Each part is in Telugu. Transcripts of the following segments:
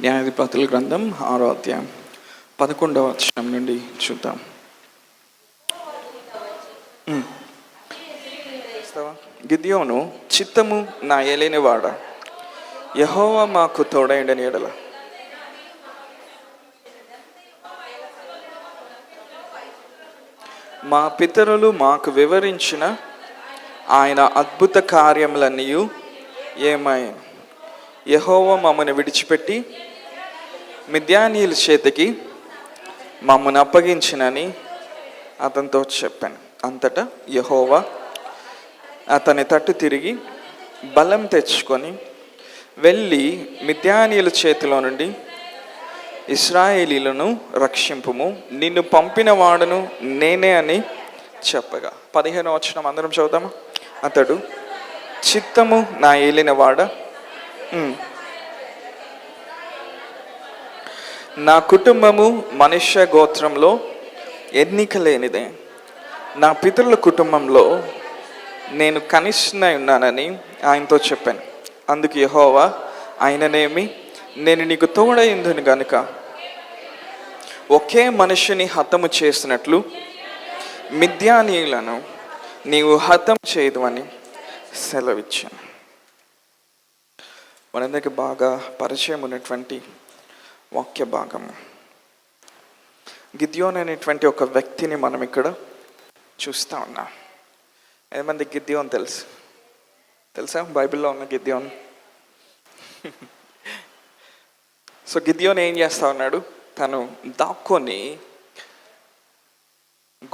న్యాయాధిపతుల గ్రంథం 6వ అధ్యాయం 11వ వచనం నుండి చూద్దాం. గిద్యోను, చిత్తము నా ఏలేనివాడ, యెహోవా మాకు తోడైండని ఎడల మా పితరులు మాకు వివరించిన ఆయన అద్భుత కార్యములన్నీ ఏమాయను. యెహోవా మమ్మల్ని విడిచిపెట్టి మిద్యానీయుల చేతికి మమ్మల్ని అప్పగించినని అతనితో చెప్పాను. అంతటా యెహోవా అతని తట్టు తిరిగి బలం తెచ్చుకొని వెళ్ళి మిద్యానీయుల చేతిలో నుండి ఇశ్రాయేలీలను రక్షింపుము, నిన్ను పంపిన వాడును నేనే అని చెప్పగా. 15వ వచనం అందరం చదువుతామా? అతడు, చిత్తము నా ఏలినవాడ, నా కుటుంబము మనుష్య గోత్రంలో ఎన్నిక లేనిదే, నా పితరుల కుటుంబంలో నేను కనిష్ఠనై ఉన్నానని ఆయనతో చెప్పాను. అందుకు యెహోవా ఆయననేమి, నేను నీకు తోడైందును గనుక ఒకే మనుషుని హతము చేసినట్లు మిద్యానీయులను నీవు హతం చేయదు అని సెలవిచ్చాను. మనందరికీ బాగా పరిచయం ఉన్నటువంటి వాక్య భాగము. గిద్యోను అనేటువంటి ఒక వ్యక్తిని మనం ఇక్కడ చూస్తూ ఉన్నాం. ఎంతమంది గిద్యోను తెలుసా? బైబిల్లో ఉన్న గిద్యోను. సో గిద్యోను ఏం చేస్తూ ఉన్నాడు? తను దాక్కొని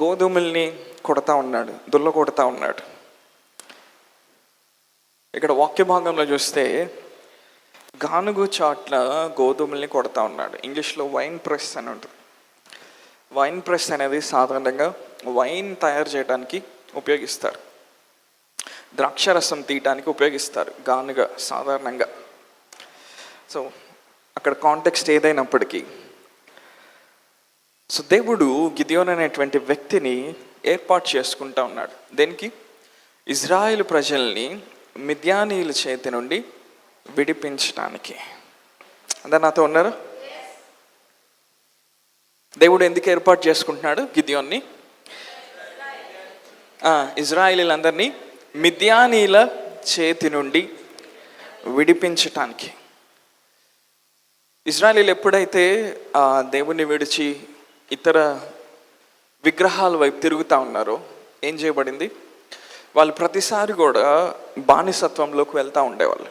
గోధుమల్ని కొడతా ఉన్నాడు, దుల్ల కొడతా ఉన్నాడు. ఇక్కడ వాక్య భాగంలో చూస్తే గానుగు చాట్ల గోధుమల్ని కొడతా ఉన్నాడు. ఇంగ్లీష్లో వైన్ ప్రెస్ అని ఉంటుంది. వైన్ ప్రెస్ అనేది సాధారణంగా వైన్ తయారు చేయడానికి ఉపయోగిస్తారు, ద్రాక్షరసం తీయడానికి ఉపయోగిస్తారు గానుగ సాధారణంగా. సో అక్కడ కాంటెక్స్ట్ ఏదైనప్పటికీ, సో దేవుడు గిద్యోను అనేటువంటి వ్యక్తిని ఏర్పాటు చేసుకుంటా ఉన్నాడు. దేనికి? ఇజ్రాయేలు ప్రజల్ని మిద్యానీయుల చేతి నుండి విడిపించడానికి. అందరు నాతో ఉన్నారు? దేవుడు ఎందుకు ఏర్పాటు చేసుకుంటున్నాడు గిద్యోన్ని? ఇజ్రాయేలీలందరినీ మిద్యానీయుల చేతి నుండి విడిపించటానికి. ఇజ్రాయేలీలు ఎప్పుడైతే దేవుణ్ణి విడిచి ఇతర విగ్రహాల వైపు తిరుగుతూ ఉన్నారో ఏం చేయబడింది? వాళ్ళు ప్రతిసారి కూడా బానిసత్వంలోకి వెళ్తూ ఉండేవాళ్ళు.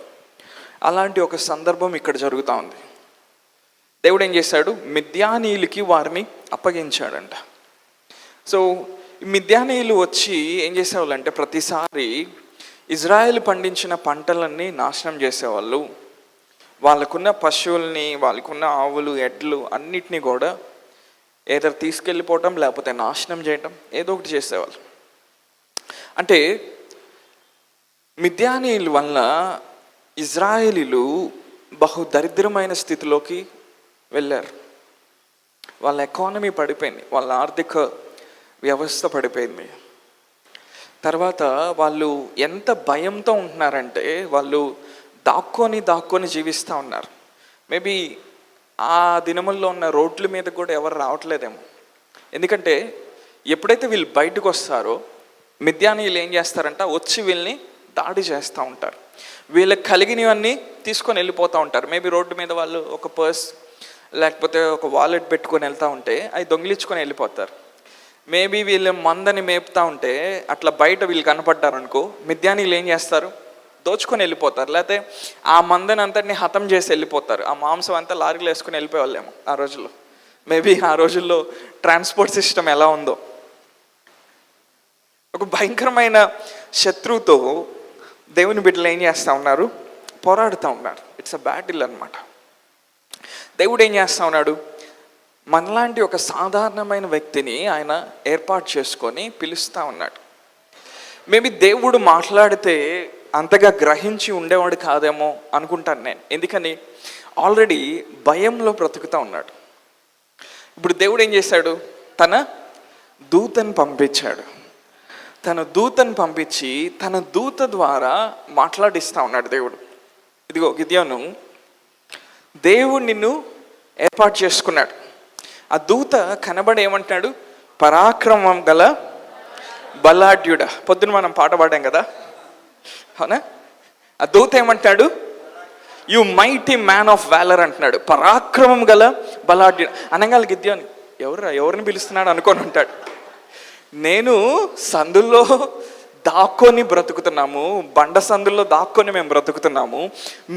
అలాంటి ఒక సందర్భం ఇక్కడ జరుగుతూ ఉంది. దేవుడు ఏం చేశాడు? మిద్యానీయులకి వారిని అప్పగించాడంట. సో మిద్యానీయులు వచ్చి ఏం చేసేవాళ్ళు అంటే, ప్రతిసారి ఇజ్రాయెల్ పండించిన పంటలన్నీ నాశనం చేసేవాళ్ళు. వాళ్ళకున్న పశువుల్ని, వాళ్ళకున్న ఆవులు, ఎడ్లు అన్నిటినీ కూడా ఏదో తీసుకెళ్ళిపోవటం, లేకపోతే నాశనం చేయటం, ఏదో ఒకటి చేసేవాళ్ళు. అంటే మిద్యానీయుల వల్ల ఇజ్రాయేలీలు బహు దరిద్రమైన స్థితిలోకి వెళ్ళారు. వాళ్ళ ఎకానమీ పడిపోయింది, వాళ్ళ ఆర్థిక వ్యవస్థ పడిపోయింది. తర్వాత వాళ్ళు ఎంత భయంతో ఉంటున్నారంటే, వాళ్ళు దాక్కొని జీవిస్తూ ఉన్నారు. మేబీ ఆ దినముల్లో ఉన్న రోడ్ల మీద కూడా ఎవరు రావట్లేదేమో. ఎందుకంటే ఎప్పుడైతే వీళ్ళు బయటకు వస్తారో మిద్యానీయులు ఏం చేస్తారంట, వచ్చి వీళ్ళని దాడి చేస్తూ ఉంటారు. వీళ్ళకి కలిగినవన్నీ తీసుకొని వెళ్ళిపోతూ ఉంటారు. మేబీ రోడ్డు మీద వాళ్ళు ఒక పర్స్ లేకపోతే ఒక వాలెట్ పెట్టుకొని వెళ్తూ ఉంటే అవి దొంగిలించుకొని వెళ్ళిపోతారు. మేబీ వీళ్ళు మందని మేపుతూ ఉంటే అట్లా బయట వీళ్ళు కనపడ్డారనుకో, మిద్యానీయులు ఏం చేస్తారు? దోచుకొని వెళ్ళిపోతారు. లేకపోతే ఆ మందని అంతటిని హతం చేసి వెళ్ళిపోతారు. ఆ మాంసం అంతా లారీలు వేసుకొని వెళ్ళిపోయేవాళ్ళేమో ఆ రోజుల్లో. మేబీ ఆ రోజుల్లో ట్రాన్స్పోర్ట్ సిస్టమ్ ఎలా ఉందో. ఒక భయంకరమైన శత్రువుతో దేవుని బిడ్డలు ఏం చేస్తూ ఉన్నారు? పోరాడుతూ ఉన్నారు. ఇట్స్ అ బ్యాటిల్ అన్నమాట. దేవుడు ఏం చేస్తూ ఉన్నాడు? మనలాంటి ఒక సాధారణమైన వ్యక్తిని ఆయన ఏర్పాటు చేసుకొని పిలుస్తూ ఉన్నాడు. మేబీ దేవుడు మాట్లాడితే అంతగా గ్రహించి ఉండేవాడు కాదేమో అనుకుంటాను నేను. ఎందుకని ఆల్రెడీ భయంలో బ్రతుకుతూ ఉన్నాడు. ఇప్పుడు దేవుడు ఏం చేశాడు? తన దూతను పంపించాడు. తన దూతను పంపించి తన దూత ద్వారా మాట్లాడిస్తూ ఉన్నాడు దేవుడు. ఇదిగో గిద్యోను, దేవుడు నిన్ను ఏర్పాటు చేసుకున్నాడు. ఆ దూత కనబడి ఏమంటున్నాడు? పరాక్రమం గల బలాఢ్యుడ. పొద్దున మనం పాట పాడాం కదా, అవునా? ఆ దూత ఏమంటాడు? You mighty man of valour అంటున్నాడు. పరాక్రమం గల బలాఢ్యుడు అనగాల గిద్యోని ఎవరిని పిలుస్తున్నాడు అనుకొని ఉంటాడు. నేను సందుల్లో దాక్కొని బ్రతుకుతున్నాము, బండ సందుల్లో దాక్కొని మేము బ్రతుకుతున్నాము.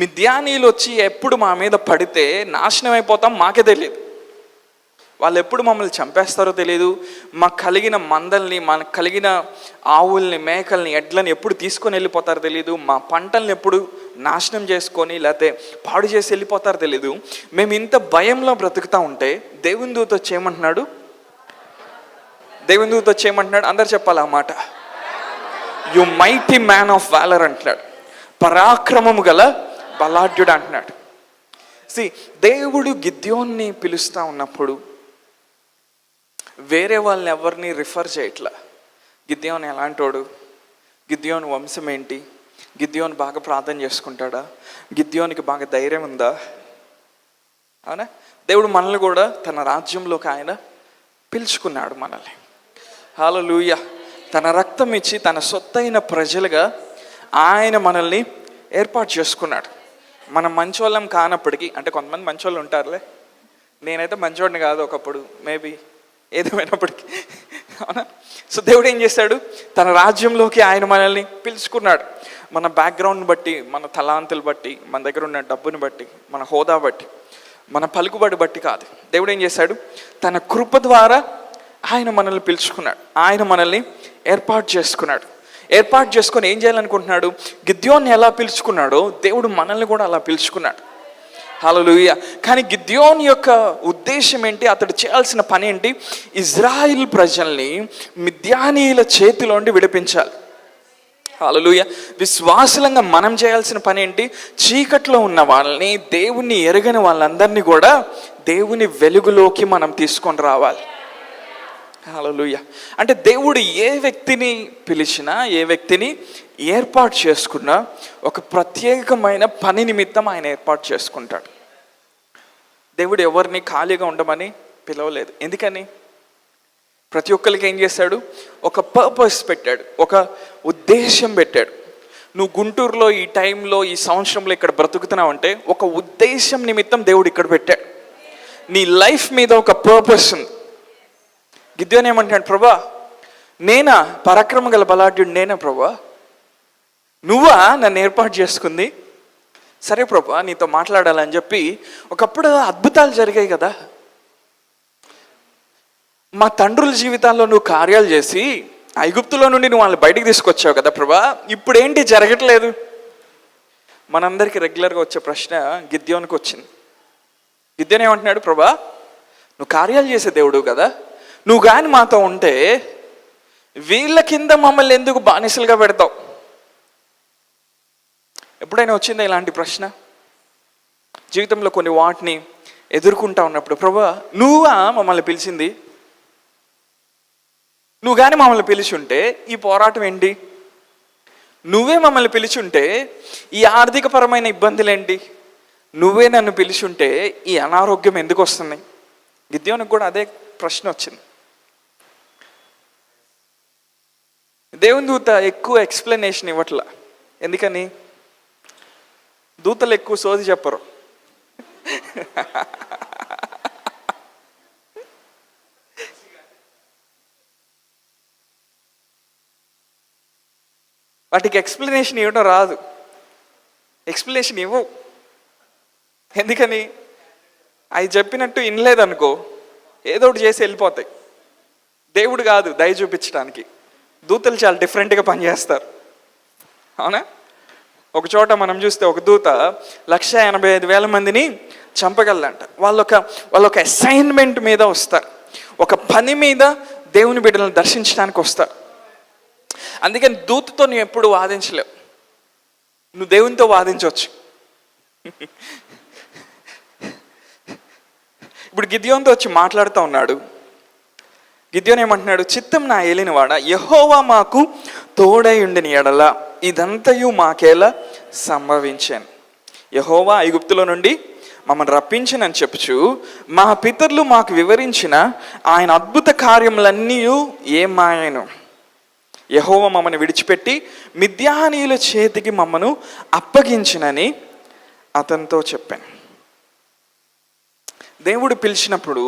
మిద్యానీయులు వచ్చి ఎప్పుడు మా మీద పడితే నాశనం అయిపోతాం మాకే తెలియదు. వాళ్ళు ఎప్పుడు మమ్మల్ని చంపేస్తారో తెలియదు. మాకు కలిగిన మందల్ని, మనకు కలిగిన ఆవుల్ని, మేకల్ని, ఎడ్లని ఎప్పుడు తీసుకొని వెళ్ళిపోతారో తెలియదు. మా పంటల్ని ఎప్పుడు నాశనం చేసుకొని లేకపోతే పాడు చేసి వెళ్ళిపోతారో తెలియదు. మేము ఇంత భయంలో బ్రతుకుతూ ఉంటే దేవుని దూత వచ్చేయమంటున్నాడు. దేవుని దూత వచ్చేయమంటున్నాడు. అందరు చెప్పాలి ఆ మాట. You mighty man of valour అంటున్నాడు. పరాక్రమము గల బలాఢ్యుడు అంటున్నాడు. దేవుడు గిద్యోన్ని పిలుస్తూ ఉన్నప్పుడు వేరే వాళ్ళని ఎవరిని రిఫర్ చేయట్లా. గిద్యోన్ ఎలాంటోడు, గిద్యోన్ వంశం ఏంటి, గిద్యోన్ బాగా ప్రార్థన చేసుకుంటాడా, గిద్యోనికి బాగా ధైర్యం ఉందా? అవునా? దేవుడు మనల్ని కూడా తన రాజ్యంలోకి ఆయన పిలుచుకున్నాడు. మనల్ని హల్లెలూయా. తన రక్తం ఇచ్చి తన సొత్తైన ప్రజలుగా ఆయన మనల్ని ఏర్పాటు చేసుకున్నాడు. మనం మంచోళ్ళం కానప్పటికీ, అంటే కొంతమంది మంచోళ్ళు ఉంటారులే, నేనైతే మంచోడిని కాదు ఒకప్పుడు, మేబీ ఏదేమైనప్పటికీ, అవునా? సో దేవుడు ఏం చేశాడు? తన రాజ్యంలోకి ఆయన మనల్ని పిలుచుకున్నాడు. మన బ్యాక్గ్రౌండ్ని బట్టి, మన తలాంతులు బట్టి, మన దగ్గర ఉన్న డబ్బుని బట్టి, మన హోదా బట్టి, మన పలుకుబడి బట్టి కాదు. దేవుడు ఏం చేశాడు? తన కృప ద్వారా ఆయన మనల్ని పిలుచుకున్నాడు. ఆయన మనల్ని ఏర్పాటు చేసుకున్నాడు. ఏర్పాటు చేసుకొని ఏం చేయాలనుకుంటున్నాడు? గిద్యోన్ని ఎలా పిలుచుకున్నాడో దేవుడు మనల్ని కూడా అలా పిలుచుకున్నాడు. హల్లెలూయా. కానీ గిద్యోన్ యొక్క ఉద్దేశం ఏంటి? అతడు చేయాల్సిన పని ఏంటి? ఇజ్రాయిల్ ప్రజల్ని మిద్యానీయుల చేతిలోండి విడిపించాలి. హల్లెలూయా. విశ్వాసులంగా మనం చేయాల్సిన పని ఏంటి? చీకట్లో ఉన్న వాళ్ళని, దేవుణ్ణి ఎరగని వాళ్ళందరినీ కూడా దేవుని వెలుగులోకి మనం తీసుకొని రావాలి. హల్లెలూయా. అంటే దేవుడు ఏ వ్యక్తిని పిలిచినా, ఏ వ్యక్తిని ఏర్పాటు చేసుకున్నా ఒక ప్రత్యేకమైన పని నిమిత్తం ఆయన ఏర్పాటు చేసుకుంటాడు. దేవుడు ఎవరిని ఖాళీగా ఉండమని పిలవలేదు. ఎందుకని? ప్రతి ఒక్కరికి ఏం చేశాడు? ఒక పర్పస్ పెట్టాడు, ఒక ఉద్దేశం పెట్టాడు. నువ్వు గుంటూరులో ఈ టైంలో, ఈ సంవత్సరంలో ఇక్కడ బ్రతుకుతున్నావు అంటే ఒక ఉద్దేశం నిమిత్తం దేవుడు ఇక్కడ పెట్టాడు. నీ లైఫ్ మీద ఒక పర్పస్ ఉంది. గిద్యోన్ ఏమంటాడు? ప్రభా, నేనా పరాక్రమ గల బలాఢ్యుడు? నేనా ప్రభా? నువ్వా నన్ను ఏర్పాటు చేసుకుంది? సరే ప్రభా, నీతో మాట్లాడాలని చెప్పి ఒకప్పుడు అద్భుతాలు జరిగాయి కదా. మా తండ్రుల జీవితాల్లో నువ్వు కార్యాలు చేసి ఐగుప్తులో నుండి నువ్వు వాళ్ళని బయటికి తీసుకొచ్చావు కదా ప్రభా, ఇప్పుడు ఏంటి జరగట్లేదు? మనందరికీ రెగ్యులర్గా వచ్చే ప్రశ్న గిద్యోనికి వచ్చింది. గిద్యోన్ ఏమంటున్నాడు? ప్రభా, నువ్వు కార్యాలు చేసే దేవుడు కదా, నువ్వు కానీ మాతో ఉంటే వీళ్ళ కింద మమ్మల్ని ఎందుకు బానిసలుగా పెడతావు? ఎప్పుడైనా వచ్చిందా ఇలాంటి ప్రశ్న? జీవితంలో కొన్ని వాటిని ఎదుర్కొంటా ఉన్నప్పుడు, ప్రభా నువ్వా మమ్మల్ని పిలిచింది? నువ్వు కానీ మమ్మల్ని పిలిచి ఉంటే ఈ పోరాటం ఏంటి? నువ్వే మమ్మల్ని పిలిచి ఉంటే ఈ ఆర్థికపరమైన ఇబ్బందులు ఏంటి? నువ్వే నన్ను పిలిచి ఉంటే ఈ అనారోగ్యం ఎందుకు వస్తుంది? గిద్యోనికి కూడా అదే ప్రశ్న వచ్చింది. దేవుని దూత ఎక్కువ ఎక్స్ప్లెనేషన్ ఇవ్వట్లా. ఎందుకని? దూతలు ఎక్కువ సోది చెప్పరు. వాటికి ఎక్స్ప్లెనేషన్ ఇవ్వడం రాదు, ఎక్స్ప్లెనేషన్ ఇవ్వవు. ఎందుకని? అవి చెప్పినట్టు వినలేదనుకో ఏదో ఒకటి చేసి వెళ్ళిపోతాయి. దేవుడు కాదు దయ చూపించడానికి, దూతలు చాలా డిఫరెంట్గా పనిచేస్తారు. అవునా? ఒక చోట మనం చూస్తే ఒక దూత 185,000 మందిని చంపగలదంట. వాళ్ళొక అసైన్మెంట్ మీద వస్తారు, ఒక పని మీద దేవుని బిడ్డలను దర్శించడానికి వస్తారు. అందుకని దూతతో నువ్వు ఎప్పుడు వాదించలేవు, నువ్వు దేవునితో వాదించవచ్చు. ఇప్పుడు గిద్యోన్తో వచ్చి మాట్లాడుతూ ఉన్నాడు. గిద్యోన్ ఏమంటున్నాడు? చిత్తం నా ఏలినవాడా, యెహోవా మాకు తోడై ఉండిన ఎడల ఇదంతయు మాకేలా సంభవించాను. యెహోవా ఐగుప్తులో నుండి మమ్మల్ని రప్పించినని చెప్పుచు మా పితరులు మాకు వివరించిన ఆయన అద్భుత కార్యములన్నీ ఏమాయను. యెహోవా మమ్మల్ని విడిచిపెట్టి మిద్యానీయుల చేతికి మమ్మను అప్పగించినని అతనితో చెప్పాను. దేవుడు పిలిచినప్పుడు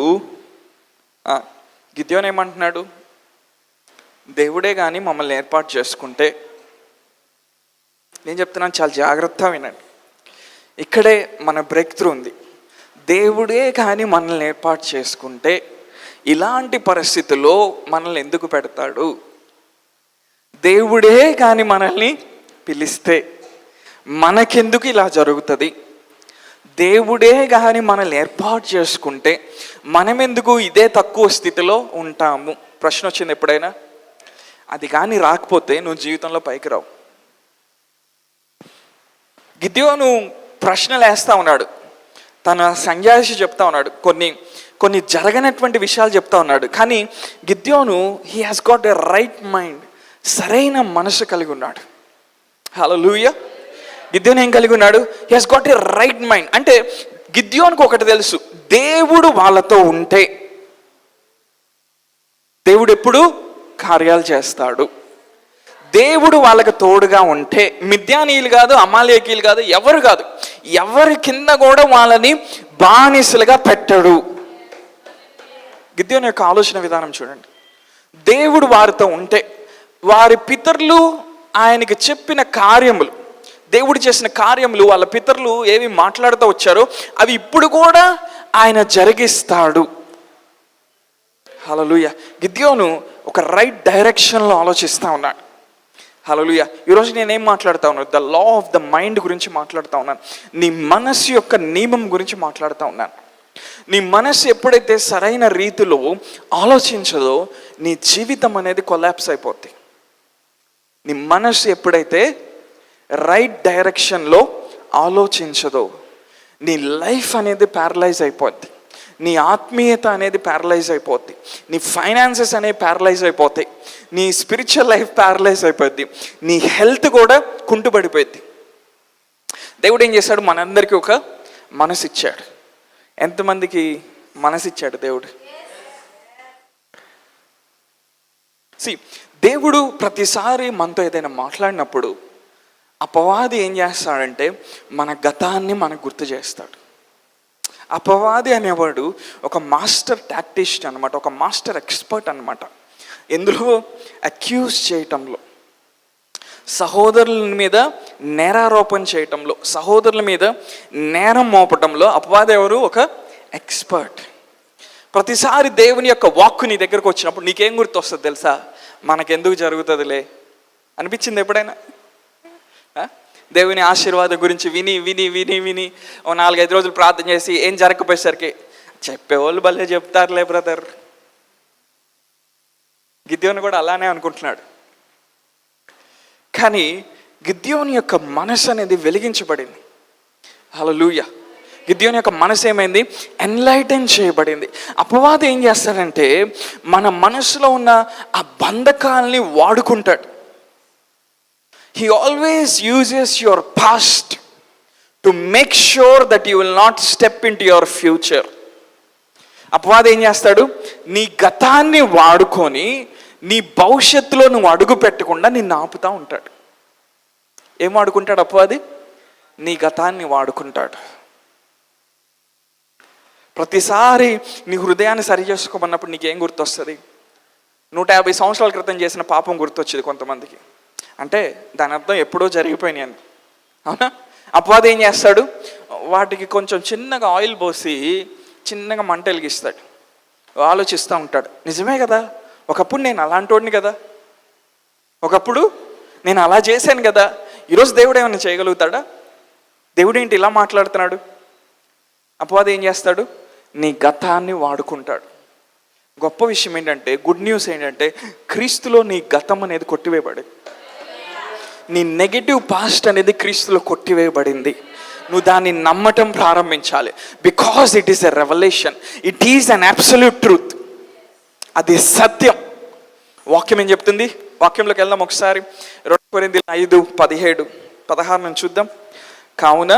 గిద్యోను ఏమంటున్నాడు? దేవుడే కానీ మమ్మల్ని ఏర్పాటు చేసుకుంటే, నేను చెప్తున్నాను చాలా జాగ్రత్తగా వినండి, ఇక్కడే మన బ్రేక్ త్రూ ఉంది. దేవుడే కానీ మనల్ని ఏర్పాటు చేసుకుంటే ఇలాంటి పరిస్థితుల్లో మనల్ని ఎందుకు పెడతాడు? దేవుడే కానీ మనల్ని పిలిస్తే మనకెందుకు ఇలా జరుగుతుంది? దేవుడే కానీ మనల్ని ఏర్పాటు చేసుకుంటే మనమెందుకు ఇదే తక్కువ స్థితిలో ఉంటాము? ప్రశ్న వచ్చింది ఎప్పుడైనా? అది కానీ రాకపోతే నువ్వు జీవితంలో పైకి రావు. గిద్యోను ప్రశ్నలు వేస్తూ ఉన్నాడు, తన సంజాయిషి చెప్తా ఉన్నాడు, కొన్ని జరగనటువంటి విషయాలు చెప్తా ఉన్నాడు. కానీ గిద్యోను he has got a right mind, సరైన మనసు కలిగి ఉన్నాడు. హల్లెలూయా. గిద్యోను ఏం కలిగి ఉన్నాడు? He has got a right mind. అంటే గిద్యోనుకు ఒకటి తెలుసు, దేవుడు వాళ్ళతో ఉంటే దేవుడు ఎప్పుడు కార్యాలు చేస్తాడు. దేవుడు వాళ్ళకి తోడుగా ఉంటే మిద్యానీయులు కాదు, అమాలేకీయులు కాదు, ఎవరు కాదు, ఎవరి కింద కూడా వాళ్ళని బానిసలుగా పెట్టడు. గిద్యోను యొక్క ఆలోచన విధానం చూడండి. దేవుడు వారితో ఉంటే వారి పితరులు ఆయనకి చెప్పిన కార్యములు, దేవుడు చేసిన కార్యములు, వాళ్ళ పితరులు ఏవి మాట్లాడుతూ వచ్చారో అవి ఇప్పుడు కూడా ఆయన జరిగిస్తాడు. హల్లెలూయా. గిద్యోను ఒక రైట్ డైరెక్షన్లో ఆలోచిస్తూ ఉన్నాడు. హల్లెలూయా. ఈరోజు నేనేం మాట్లాడుతూ ఉన్నాను? The law of the mind గురించి మాట్లాడుతూ ఉన్నాను. నీ మనసు యొక్క నియమం గురించి మాట్లాడుతూ ఉన్నాను. నీ మనసు ఎప్పుడైతే సరైన రీతిలో ఆలోచించదో నీ జీవితం అనేది కొలాప్స్ అయిపోద్ది. నీ మనసు ఎప్పుడైతే రైట్ డైరెక్షన్లో ఆలోచించదో నీ లైఫ్ అనేది ప్యారలైజ్ అయిపోద్ది. నీ ఆత్మీయత అనేది ప్యారలైజ్ అయిపోద్ది. నీ ఫైనాన్సెస్ అనేవి ప్యారలైజ్ అయిపోతాయి. నీ స్పిరిచువల్ లైఫ్ ప్యారలైజ్ అయిపోద్ది. నీ హెల్త్ కూడా కుంటుపడిపోద్ది. దేవుడు ఏం చేశాడు? మనందరికీ ఒక మనసు ఇచ్చాడు. ఎంతమందికి మనసు ఇచ్చాడు దేవుడు? దేవుడు ప్రతిసారి మనతో ఏదైనా మాట్లాడినప్పుడు అపవాది ఏం చేస్తాడంటే మన గతాన్ని మనకు గుర్తు చేస్తాడు. అపవాది అనేవాడు ఒక మాస్టర్ టాక్టిషియన్ అనమాట, ఒక మాస్టర్ ఎక్స్పర్ట్ అనమాట. ఎందులో? అక్యూజ్ చేయటంలో, సహోదరుల మీద నేరారోపణ చేయటంలో, సహోదరుల మీద నేరం మోపటంలో అపవాది ఎవరు? ఒక ఎక్స్పర్ట్. ప్రతిసారి దేవుని యొక్క వాక్కు నీ దగ్గరకు వచ్చినప్పుడు నీకేం గుర్తు వస్తుంది తెలుసా? మనకెందుకు జరుగుతుందిలే అనిపించింది ఎప్పుడైనా? దేవుని ఆశీర్వాదం గురించి విని విని విని విని ఓ 4-5 రోజులు ప్రార్థన చేసి ఏం జరగకపోయేసరికి చెప్పేవాళ్ళు భలే చెప్తారులే బ్రదర్. గిద్యోను కూడా అలానే అనుకుంటున్నాడు. కానీ గిద్యోని యొక్క మనసు అనేది వెలిగించబడింది. హల్లెలూయా. గిద్యోని యొక్క మనసు ఏమైంది? ఎన్లైటన్ చేయబడింది. అపవాది ఏం చేస్తాడంటే మన మనసులో ఉన్న ఆ బంధకాల్ని వాడుకుంటాడు. He always uses your past to make sure that you will not step into your future. అపవాది ఏం చేస్తాడు? నీ గతాన్ని వాడుకొని నీ భవిష్యత్తులో నువ్వు అడుగు పెట్టకుండా నిన్ను ఆపుతూ ఉంటాడు. ఏం వాడుకుంటాడు అపవాది? నీ గతాన్ని వాడుకుంటాడు. ప్రతిసారి నీ హృదయాన్ని సరి చేసుకోమన్నప్పుడు నీకేం గుర్తొస్తుంది? 150 సంవత్సరాల క్రితం చేసిన పాపం గుర్తొచ్చేది కొంతమందికి. అంటే దాని అర్థం ఎప్పుడో జరిగిపోయినాయి అని. అవునా? అపవాది ఏం చేస్తాడు? వాటికి కొంచెం చిన్నగా ఆయిల్ పోసి చిన్నగా మంట వెలిగిస్తాడు. ఆలోచిస్తూ ఉంటాడు, నిజమే కదా, ఒకప్పుడు నేను అలాంటి వాడిని కదా, ఒకప్పుడు నేను అలా చేశాను కదా, ఈరోజు దేవుడు ఏమైనా చేయగలుగుతాడా? దేవుడు ఏంటి ఇలా మాట్లాడుతున్నాడు? అపవాది ఏం చేస్తాడు? నీ గతాన్ని వాడుకుంటాడు. గొప్ప విషయం ఏంటంటే, గుడ్ న్యూస్ ఏంటంటే, క్రీస్తులో నీ గతం అనేది కొట్టివేయబడింది. నీ నెగిటివ్ పాస్ట్ అనేది క్రీస్తులో కొట్టివేయబడింది. నువ్వు దాన్ని నమ్మటం ప్రారంభించాలి. Because it is a revolution, it is an absolute truth. అది సత్యం. వాక్యం ఏం చెప్తుంది? వాక్యంలోకి వెళ్దాం ఒకసారి. 2 కొరింథీయులు 5:17-16 నుంచి చూద్దాం. కావున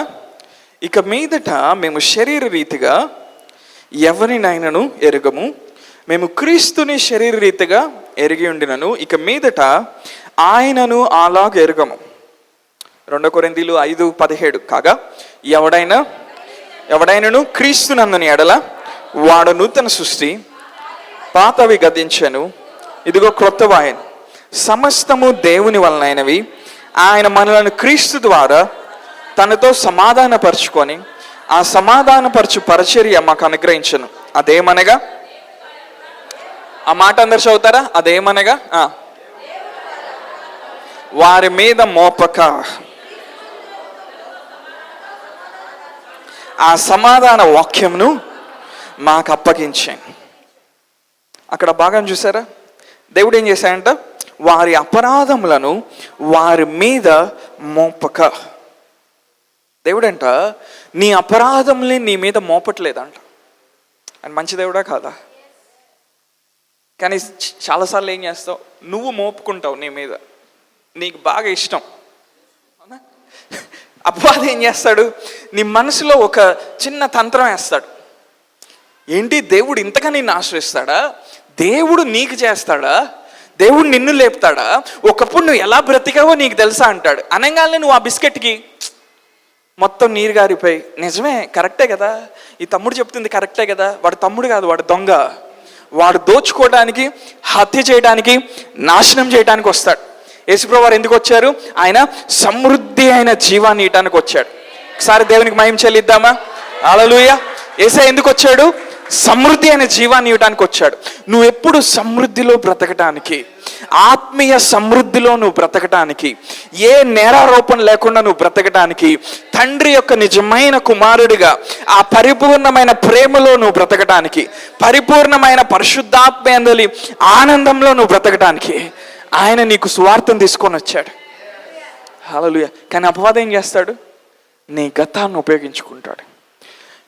ఇక మీదట మేము శరీర రీతిగా ఎవరినైనాను ఎరగము, మేము క్రీస్తుని శరీర రీతిగా ఎరిగి ఉండినను ఇక మీదట ఆయనను అలాగ ఎరగము. 2 కొరింథీయులు 5:17 కాగా ఎవడైనను క్రీస్తునందుని ఎడల వాడు నూతన సృష్టి, పాతవి గతించెను, ఇదిగో క్రొత్తవాయెను. సమస్తము దేవుని వలనైనవి, ఆయన మనలను క్రీస్తు ద్వారా తనతో సమాధానపరుచుకొని ఆ సమాధానపరచు పరిచర్య మాకు అనుగ్రహించను. అదేమనగా, ఆ మాట అందరు చదువుతారా? అదేమనగా వారి మీద మోపక ఆ సమాధాన వాక్యంను మాకు అప్పగించాను. అక్కడ భాగం చూసారా? దేవుడు ఏం చేశాడంట? వారి అపరాధములను వారి మీద మోపక. దేవుడంట నీ అపరాధముల్ని నీ మీద మోపట్లేదంట. అని మంచి దేవుడా కాదా? కానీ చాలాసార్లు ఏం చేస్తావు? నువ్వు మోపుకుంటావు నీ మీద, నీకు బాగా ఇష్టం. అపవాది ఏం చేస్తాడు? నీ మనసులో ఒక చిన్న తంత్రం వేస్తాడు. ఏంటి, దేవుడు ఇంతగా నిన్ను ఆశ్రయిస్తాడా? దేవుడు నీకు చేస్తాడా? దేవుడు నిన్ను లేపుతాడా? ఒకప్పుడు నువ్వు ఎలా బ్రతికావో నీకు తెలుసా అంటాడు. అనగానే నువ్వు ఆ బిస్కెట్కి మొత్తం నీరు గారిపోయి, నిజమే, కరెక్టే కదా, ఈ తమ్ముడు చెప్తుంది కరెక్టే కదా, వాడు తమ్ముడు కాదు, వాడు దొంగ, వాడు దోచుకోవడానికి, హత్య చేయడానికి, నాశనం చేయడానికి వస్తాడు. యేసుప్రభువు వారు ఎందుకు వచ్చారు? ఆయన సమృద్ధి అయిన జీవాన్ని ఇవ్వడానికి వచ్చాడు. ఒకసారి దేవునికి మహిమ చెల్లిద్దామా? హల్లెలూయా. యేసయ్య ఎందుకు వచ్చాడు? సమృద్ధి అయిన జీవాన్ని ఇవ్వడానికి వచ్చాడు. నువ్వు ఎప్పుడు సమృద్ధిలో బ్రతకటానికి, ఆత్మీయ సమృద్ధిలో నువ్వు బ్రతకటానికి, ఏ నేరారోపణ లేకుండా నువ్వు బ్రతకటానికి, తండ్రి యొక్క నిజమైన కుమారుడిగా ఆ పరిపూర్ణమైన ప్రేమలో నువ్వు బ్రతకటానికి, పరిపూర్ణమైన పరిశుద్ధాత్మయందలి ఆనందంలో నువ్వు బ్రతకటానికి ఆయన నీకు సువార్తను తీసుకొని వచ్చాడు. హల్లెలూయా. కానీ అపవాదం ఏం చేస్తాడు? నీ గతాన్ని ఉపయోగించుకుంటాడు.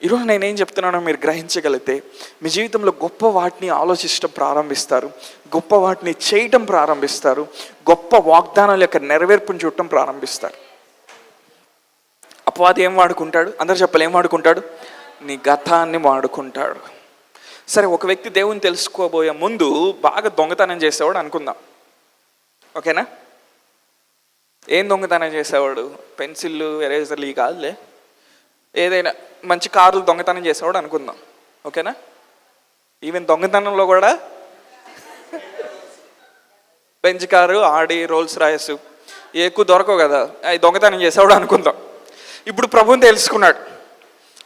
ఈరోజు నేనేం చెప్తున్నానో మీరు గ్రహించగలిగితే మీ జీవితంలో గొప్ప వాటిని ఆలోచించడం ప్రారంభిస్తారు, గొప్ప వాటిని చేయటం ప్రారంభిస్తారు, గొప్ప వాగ్దానాల యొక్క నెరవేర్పును చూడటం ప్రారంభిస్తారు. అపవాది ఏం వాడుకుంటాడు? అందరూ చెప్పాలి, ఏం వాడుకుంటాడు? నీ గతాన్ని వాడుకుంటాడు. సరే, ఒక వ్యక్తి దేవుని తెలుసుకోబోయే ముందు బాగా దొంగతనం చేసేవాడు అనుకుందాం, ఓకేనా? ఏం దొంగతనం చేసేవాడు? పెన్సిళ్ళు, ఎరేజర్లు కాదులే, ఏదైనా మంచి కార్లు దొంగతనం చేసేవాడు అనుకుందాం, ఓకేనా? ఈవెన్ దొంగతనంలో కూడా బెంజ్ కారు, ఆడి, రోల్స్ రాయస్ ఎక్కువ దొరకవు కదా, అవి దొంగతనం చేసేవాడు అనుకుందాం. ఇప్పుడు ప్రభువుని తెలుసుకున్నాడు.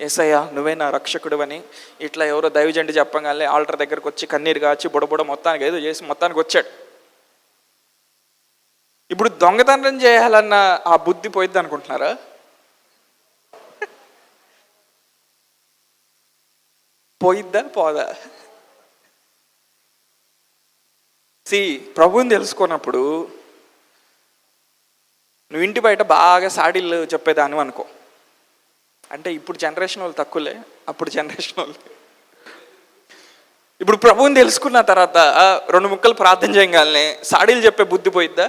యేసయ్యా నువ్వే నా రక్షకుడు అని ఇట్లా ఎవరో దైవజండి చెప్పగానే ఆల్టర్ దగ్గరకు వచ్చి కన్నీరు కాచి బుడబుడ మొత్తానికి ఏదో చేసి మొత్తానికి వచ్చాడు. ఇప్పుడు దొంగతనం చేయాలన్న ఆ బుద్ధి పోయిద్ది అనుకుంటున్నారా? పోయిద్దా పోదా? ప్రభువుని తెలుసుకున్నప్పుడు నువ్వు ఇంటి బయట బాగా సాడీలు చెప్పేదాన్ని అనుకో, అంటే ఇప్పుడు జనరేషన్ వాళ్ళు తక్కువలే, అప్పుడు జనరేషన్ వాళ్ళు. ఇప్పుడు ప్రభువుని తెలుసుకున్న తర్వాత 2 ముక్కలు ప్రార్థన చేయగానే సాడీలు చెప్పే బుద్ధి పోయిద్దా?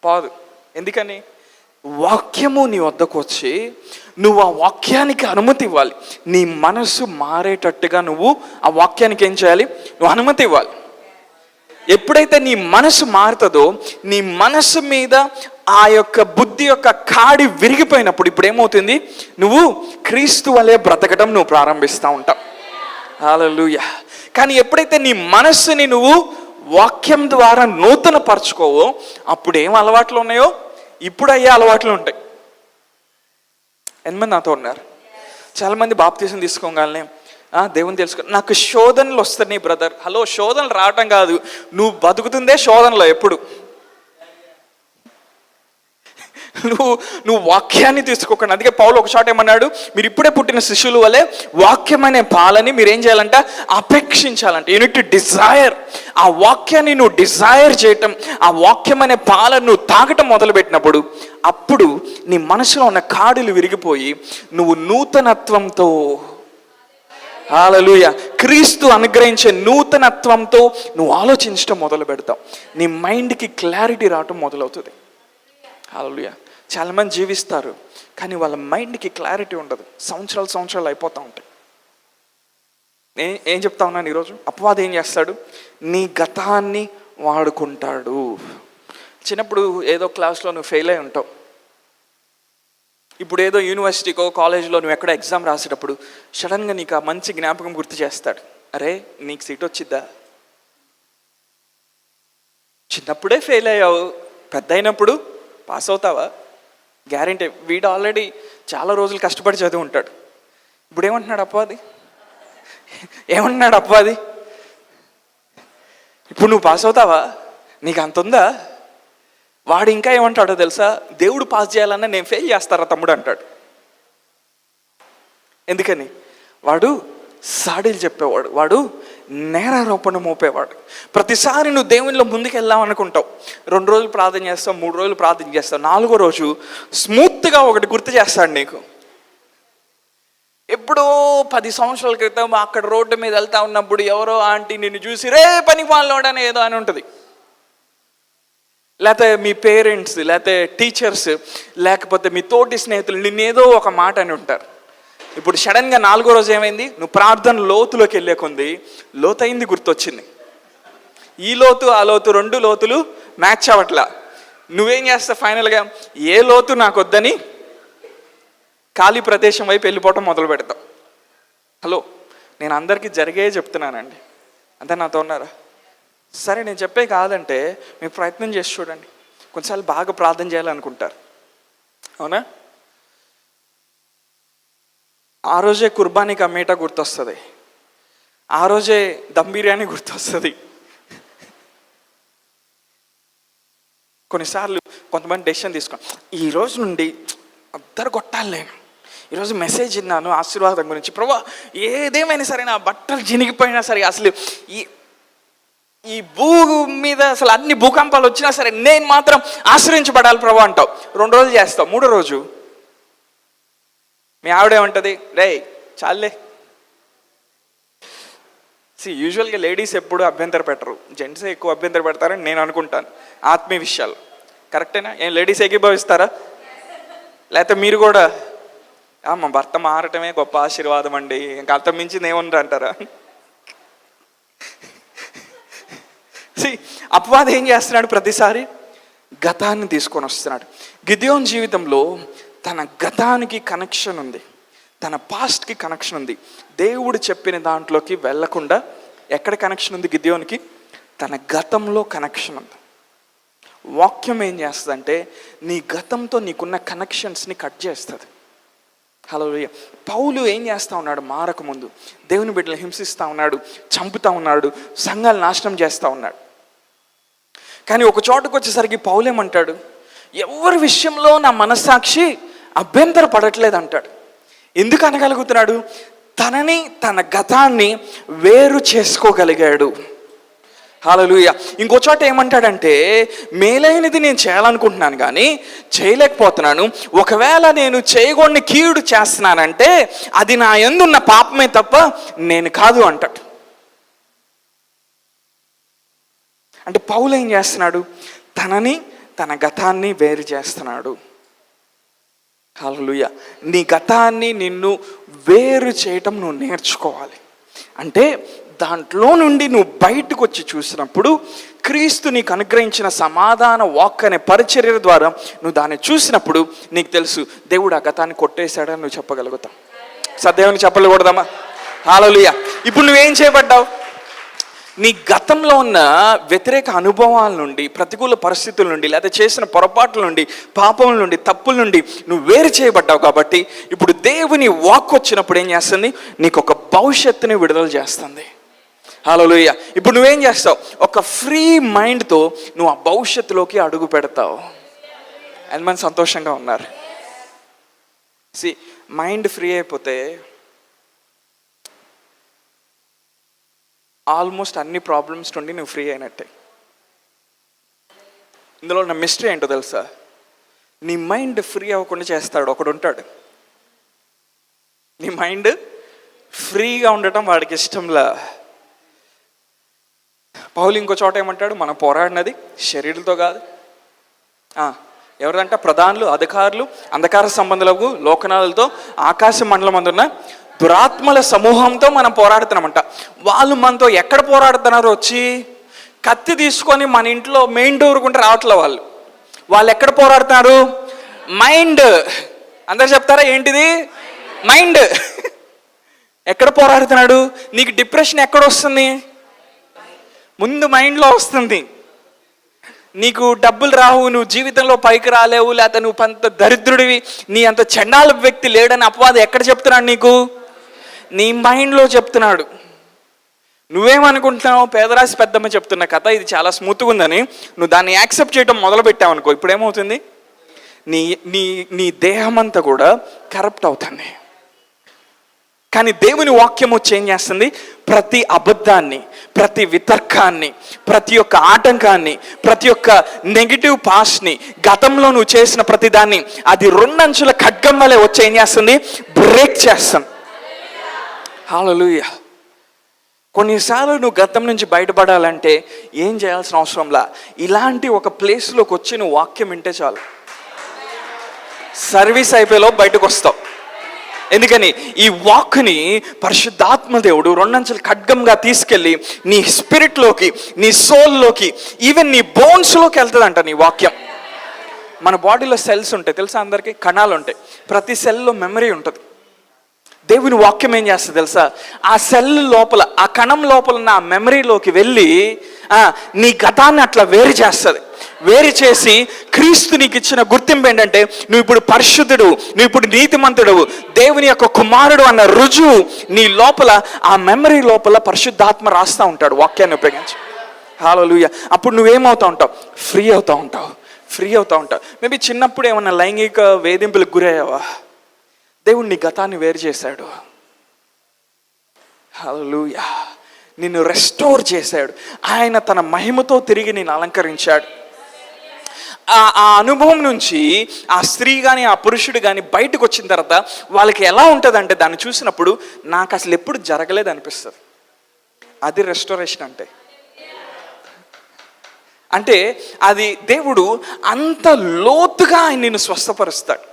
పోదు. ఎందుకని? వాక్యము నీ వద్దకు వచ్చి నువ్వు ఆ వాక్యానికి అనుమతి ఇవ్వాలి. నీ మనసు మారేటట్టుగా నువ్వు ఆ వాక్యానికి ఏం చేయాలి? నువ్వు అనుమతి ఇవ్వాలి. ఎప్పుడైతే నీ మనసు మారుతుందో, నీ మనసు మీద ఆ యొక్క బుద్ధి యొక్క కాడి విరిగిపోయినప్పుడు ఇప్పుడు ఏమవుతుంది? నువ్వు క్రీస్తు వలె బ్రతకడం నువ్వు ప్రారంభిస్తూ ఉంటావు. హల్లెలూయా. కానీ ఎప్పుడైతే నీ మనస్సుని నువ్వు వాక్యం ద్వారా నూతన పరచుకోవో, అప్పుడు ఏం అలవాట్లు ఉన్నాయో ఇప్పుడు అయ్యే అలవాట్లు ఉంటాయి. ఎంతమంది నాతో ఉన్నారు? చాలామంది బాప్తీసం తీసుకోగానే దేవుని తెలుసుకో, నాకు శోధనలు వస్తున్నాయి బ్రదర్. హలో, శోధనలు రావటం కాదు, నువ్వు బతుకుతుందే శోధనలో. ఎప్పుడు నువ్వు వాక్యాన్ని తీసుకోకండి. అందుకే పౌలు ఒక చోట ఏమన్నాడు? మీరు ఇప్పుడే పుట్టిన శిశువుల వలె వాక్యం అనే పాలని మీరు ఏం చేయాలంట? అపేక్షించాలంట. Unit to desire. ఆ వాక్యాన్ని నువ్వు డిజైర్ చేయటం, ఆ వాక్యం అనే పాలను నువ్వు తాగటం మొదలుపెట్టినప్పుడు అప్పుడు నీ మనసులో ఉన్న కాడులు విరిగిపోయి నువ్వు నూతనత్వంతో, హల్లెలూయా, క్రీస్తు అనుగ్రహించే నూతనత్వంతో నువ్వు ఆలోచించడం మొదలు పెడతావు. నీ మైండ్కి క్లారిటీ రావటం మొదలవుతుంది. హల్లెలూయా. చాలామంది జీవిస్తారు, కానీ వాళ్ళ మైండ్కి క్లారిటీ ఉండదు. సంవత్సరాలు అయిపోతూ ఉంటాయి. ఏం చెప్తా ఉన్నాను ఈరోజు? అపవాది ఏం చేస్తాడు? నీ గతాన్ని వాడుకుంటాడు. చిన్నప్పుడు ఏదో క్లాస్లో నువ్వు ఫెయిల్ అయి ఉంటావు. ఇప్పుడు ఏదో యూనివర్సిటీకో కాలేజ్లో నువ్వు ఎక్కడ ఎగ్జామ్ రాసేటప్పుడు సడన్గా నీకు ఆ మంచి జ్ఞాపకం గుర్తు చేస్తాడు. అరే, నీకు సీట్ వచ్చిద్దా? చిన్నప్పుడే ఫెయిల్ అయ్యావు, పెద్ద అయినప్పుడు పాస్ అవుతావా? గ్యారెంటీ. వీడు ఆల్రెడీ చాలా రోజులు కష్టపడి చదివి ఉంటాడు. ఇప్పుడు ఏమంటున్నాడు అపవాది? ఇప్పుడు నువ్వు పాస్ అవుతావా? నీకు అంత ఉందా? వాడు ఇంకా ఏమంటాడో తెలుసా? దేవుడు పాస్ చేయాలన్నా నేను ఫెయిల్ చేస్తారా తమ్ముడు అంటాడు. ఎందుకని? వాడు సాడీలు చెప్పేవాడు, వాడు నేరారోపణ మోపేవాడు. ప్రతిసారి నువ్వు దేవునిలో ముందుకు వెళ్దామనుకుంటావు, 2 రోజులు ప్రార్థన చేస్తావు, 3 రోజులు ప్రార్థన చేస్తావు, 4వ రోజు స్మూత్గా ఒకటి గుర్తు చేస్తాడు నీకు. ఎప్పుడో 10 సంవత్సరాల క్రితం అక్కడ రోడ్డు మీద వెళ్తా ఉన్నప్పుడు ఎవరో ఆంటీ నిన్ను చూసి రే పనికి వాళ్ళోడని ఏదో అని ఉంటుంది. లేకపోతే మీ పేరెంట్స్, లేకపోతే టీచర్స్, లేకపోతే మీ తోటి స్నేహితులు నిన్నేదో ఒక మాట అని ఉంటారు. ఇప్పుడు సడన్గా 4వ రోజు ఏమైంది? నువ్వు ప్రార్థన లోతులోకి వెళ్ళే కొంది లోతైంది గుర్తొచ్చింది. ఈ లోతు ఆ లోతు 2 లోతులు మ్యాచ్ అవ్వట్లా. నువ్వేం చేస్తావు? ఫైనల్గా ఏ లోతు నాకు వద్దని ఖాళీ ప్రదేశం వైపు వెళ్ళిపోవటం మొదలు పెడతాం. హలో, నేను అందరికీ జరిగే చెప్తున్నానండి, అంతే నాతో ఉన్నారా? సరే, నేను చెప్పే కాదంటే మీరు ప్రయత్నం చేసి చూడండి. కొన్నిసార్లు బాగా ప్రార్థన చేయాలనుకుంటారు, అవునా? ఆ రోజే కుర్బానీకి అమ్మేట గుర్తొస్తుంది, ఆ రోజే దమ్ బిర్యానీ గుర్తొస్తుంది. కొన్నిసార్లు కొంతమంది డెసిషన్ తీసుకోండి, ఈ రోజు నుండి అందరు కొట్టాలి, నేను ఈరోజు మెసేజ్ విన్నాను ఆశీర్వాదం గురించి, ప్రభా ఏదేమైనా సరే నా బట్టలు చినిగిపోయినా సరే, అసలు ఈ భూమి మీద అసలు అన్ని భూకంపాలు వచ్చినా సరే నేను మాత్రం ఆశ్రయించబడాలి ప్రభా అంటావు. 2 రోజులు చేస్తావు, 3వ రోజు మీ ఆవిడేమంటుంది? రే చాలే. యూజువల్గా లేడీస్ ఎప్పుడు అభ్యంతర పెట్టరు, జెంట్సే ఎక్కువ అభ్యంతర పెడతారని నేను అనుకుంటాను ఆత్మీయ విషయాలు. కరెక్టేనా? ఏం లేడీస్ ఏకీభవిస్తారా? లేకపోతే మీరు కూడా మా భర్త మారటమే గొప్ప ఆశీర్వాదం అండి, ఇంకా అంత మించింది ఏమన్నారు అంటారా? అపవాది ఏం చేస్తున్నాడు? ప్రతిసారి గతాన్ని తీసుకొని వస్తున్నాడు. గిదెయోను జీవితంలో తన గతానికి కనెక్షన్ ఉంది, తన పాస్ట్కి కనెక్షన్ ఉంది. దేవుడు చెప్పిన దాంట్లోకి వెళ్లకుండా ఎక్కడ కనెక్షన్ ఉంది గిదెయోనికి? తన గతంలో కనెక్షన్ ఉంది. వాక్యం ఏం చేస్తుందంటే నీ గతంతో నీకున్న కనెక్షన్స్ని కట్ చేస్తుంది. హల్లెలూయా. పౌలు ఏం చేస్తూ ఉన్నాడు? మారకముందు దేవుని బిడ్డలు హింసిస్తూ ఉన్నాడు, చంపుతూ ఉన్నాడు, సంఘాలు నాశనం చేస్తూ ఉన్నాడు. కానీ ఒక చోటుకు వచ్చేసరికి పౌలు ఏమంటాడు? ఎవరి విషయంలో నా మనస్సాక్షి అభ్యంతర పడట్లేదు అంటాడు. ఎందుకు అనగలుగుతున్నాడు? తనని, తన గతాన్ని వేరు చేసుకోగలిగాడు. హల్లెలూయా. ఇంకో చోట ఏమంటాడంటే మేలైనది నేను చేయాలనుకుంటున్నాను కానీ చేయలేకపోతున్నాను, ఒకవేళ నేను చేయకూడని కీడు చేస్తున్నానంటే అది నా యందున్న పాపమే తప్ప నేను కాదు అంటాడు. అంటే పౌలు ఏం చేస్తున్నాడు? తనని, తన గతాన్ని వేరు చేస్తున్నాడు. హల్లెలూయా. నీ గతాన్ని నిన్ను వేరు చేయటం నువ్వు నేర్చుకోవాలి. అంటే దాంట్లో నుండి నువ్వు బయటకు వచ్చి చూసినప్పుడు క్రీస్తు నీకు అనుగ్రహించిన సమాధాన వాక్ అనే పరిచర్య ద్వారా నువ్వు దాన్ని చూసినప్పుడు నీకు తెలుసు దేవుడు ఆ గతాన్ని కొట్టేశాడని నువ్వు చెప్పగలుగుతావు. సదేవుని చెప్పకూడదమ్మా? హల్లెలూయా. ఇప్పుడు నువ్వేం చేయబడ్డావు? నీ గతంలో ఉన్న వ్యతిరేక అనుభవాల నుండి, ప్రతికూల పరిస్థితుల నుండి, లేదా చేసిన పొరపాట్ల నుండి, పాపం నుండి, తప్పుల నుండి నువ్వు వేరు చేయబడ్డావు. కాబట్టి ఇప్పుడు దేవుని వాక్ వచ్చినప్పుడు ఏం చేస్తుంది? నీకు ఒక భవిష్యత్తుని విడుదల చేస్తుంది. హల్లెలూయా. ఇప్పుడు నువ్వేం చేస్తావు? ఒక ఫ్రీ మైండ్తో నువ్వు ఆ భవిష్యత్తులోకి అడుగు పెడతావు. ఎంతమంది సంతోషంగా ఉన్నారు? మైండ్ ఫ్రీ అయిపోతే ఆల్మోస్ట్ అన్ని ప్రాబ్లమ్స్ నుండి నువ్వు ఫ్రీ అయినట్టే. ఇందులో నా మిస్టరీ ఏంటో తెలుసా? నీ మైండ్ ఫ్రీ అవ్వకుండా చేస్తాడు ఒకడు ఉంటాడు. నీ మైండ్ ఫ్రీగా ఉండటం వాడికి ఇష్టంలా. పౌలు ఇంకో చోట ఏమంటాడు? మనం పోరాడినది శరీరంతో కాదు, ఎవరంట? ప్రధానులు, అధికారులు, అంధకార సంబంధులకు, లోకనాలతో, ఆకాశ మండలం అందున్న దురాత్మల సమూహంతో మనం పోరాడుతున్నామంట. వాళ్ళు మనతో ఎక్కడ పోరాడుతున్నారు? వచ్చి కత్తి తీసుకొని మన ఇంట్లో మెయిన్ డోర్ గుంటే రావట్లే. వాళ్ళు ఎక్కడ పోరాడుతున్నారు? మైండ్. అందరు చెప్తారా ఏంటిది? మైండ్. ఎక్కడ పోరాడుతున్నాడు? నీకు డిప్రెషన్ ఎక్కడ వస్తుంది? ముందు మైండ్లో వస్తుంది. నీకు డబ్బులు రావు, నువ్వు జీవితంలో పైకి రాలేవు, లేకపోతే నువ్వు అంత దరిద్రుడివి, నీ అంత చండాల వ్యక్తి లేడని అపవాదం ఎక్కడ చెప్తున్నాడు నీకు? నీ మైండ్లో చెప్తున్నాడు. నువ్వేమనుకుంటున్నావు? పేదరాశి పెద్దమ్మ చెప్తున్న కథ ఇది చాలా స్మూత్గా ఉందని నువ్వు దాన్ని యాక్సెప్ట్ చేయడం మొదలు పెట్టావు అనుకో, ఇప్పుడు ఏమవుతుంది? నీ నీ నీ దేహం అంతా కూడా కరప్ట్ అవుతుంది. కానీ దేవుని వాక్యం వచ్చి ఏం చేస్తుంది? ప్రతి అబద్ధాన్ని, ప్రతి వితర్కాన్ని, ప్రతి ఒక్క ఆటంకాన్ని, ప్రతి ఒక్క నెగిటివ్ పాస్ట్ని, గతంలో నువ్వు చేసిన ప్రతిదాన్ని అది 2 అంచుల ఖడ్గం వలె వచ్చి ఏం చేస్తుంది? బ్రేక్ చేస్తుంది. హల్లెలూయా. కొన్నిసార్లు నువ్వు గతం నుంచి బయటపడాలంటే ఏం చేయాల్సిన అవసరంలా, ఇలాంటి ఒక ప్లేస్లోకి వచ్చి నువ్వు వాక్యం వింటే చాలు, సర్వీస్ అయిపోయేలో బయటకు వస్తావు. ఎందుకని? ఈ వాక్ని పరిశుద్ధాత్మ దేవుడు 2 అంచెల ఖడ్గంగా తీసుకెళ్ళి నీ స్పిరిట్లోకి, నీ సోల్లోకి, ఈవెన్ నీ బోన్స్లోకి వెళ్తుందంట నీ వాక్యం. మన బాడీలో సెల్స్ ఉంటాయి తెలుసా? అందరికీ కణాలు ఉంటాయి. ప్రతి సెల్లో మెమరీ ఉంటుంది. దేవుని వాక్యం ఏం చేస్తుంది తెలుసా? ఆ సెల్ లోపల, ఆ కణం లోపల ఉన్న ఆ మెమరీలోకి వెళ్ళి నీ గతాన్ని అట్లా వేరు చేస్తుంది. వేరు చేసి క్రీస్తు నీకు ఇచ్చిన గుర్తింపు ఏంటంటే నువ్వు ఇప్పుడు పరిశుద్ధుడు, నువ్వు ఇప్పుడు నీతిమంతుడు, దేవుని యొక్క కుమారుడు అన్న రుజువు నీ లోపల, ఆ మెమరీ లోపల పరిశుద్ధాత్మ రాస్తూ ఉంటాడు వాక్యాన్ని ఉపయోగించి. హల్లెలూయా. అప్పుడు నువ్వేమవుతా ఉంటావు? ఫ్రీ అవుతూ ఉంటావు. ఫ్రీ అవుతూ ఉంటావు. మేబీ చిన్నప్పుడు ఏమన్నా లైంగిక వేధింపులకు గురయ్యావా? దేవుడు నీ గతాన్ని వేరు చేశాడు. హల్లెలూయా. నిన్ను రెస్టోర్ చేశాడు. ఆయన తన మహిమతో తిరిగి నిన్ను అలంకరించాడు. ఆ అనుభవం నుంచి ఆ స్త్రీ కానీ ఆ పురుషుడు కానీ బయటకు వచ్చిన తర్వాత వాళ్ళకి ఎలా ఉంటుందంటే దాన్ని చూసినప్పుడు నాకు అసలు ఎప్పుడు జరగలేదు అనిపిస్తుంది. అది రెస్టోరేషన్ అంటే. అంటే అది దేవుడు అంత లోతుగా ఆయన నిన్ను స్వస్థపరుస్తాడు.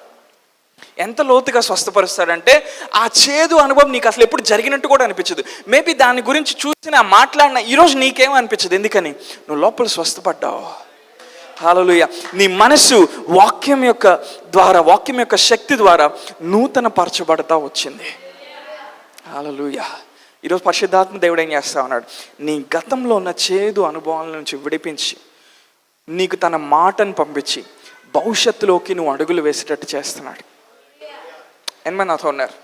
ఎంత లోతుగా స్వస్థపరుస్తాడంటే ఆ చేదు అనుభవం నీకు అసలు ఎప్పుడు జరిగినట్టు కూడా అనిపించదు. మేబీ దాని గురించి చూసిన మాట్లాడిన ఈరోజు నీకేమో అనిపించదు. ఎందుకని? నువ్వు లోపల స్వస్థపడ్డావు. హల్లెలూయా. నీ మనసు వాక్యం యొక్క ద్వారా, వాక్యం యొక్క శక్తి ద్వారా నూతన పరచబడతా వచ్చింది. హల్లెలూయా. ఈరోజు పరిశుద్ధాత్మ దేవుడు ఏం చేస్తా ఉన్నాడు? నీ గతంలో ఉన్న చేదు అనుభవాల నుంచి విడిపించి నీకు తన మాటను పంపించి భవిష్యత్తులోకి నువ్వు అడుగులు వేసేటట్టు చేస్తున్నాడు. ఎంతమంది నాతో ఉన్నారు?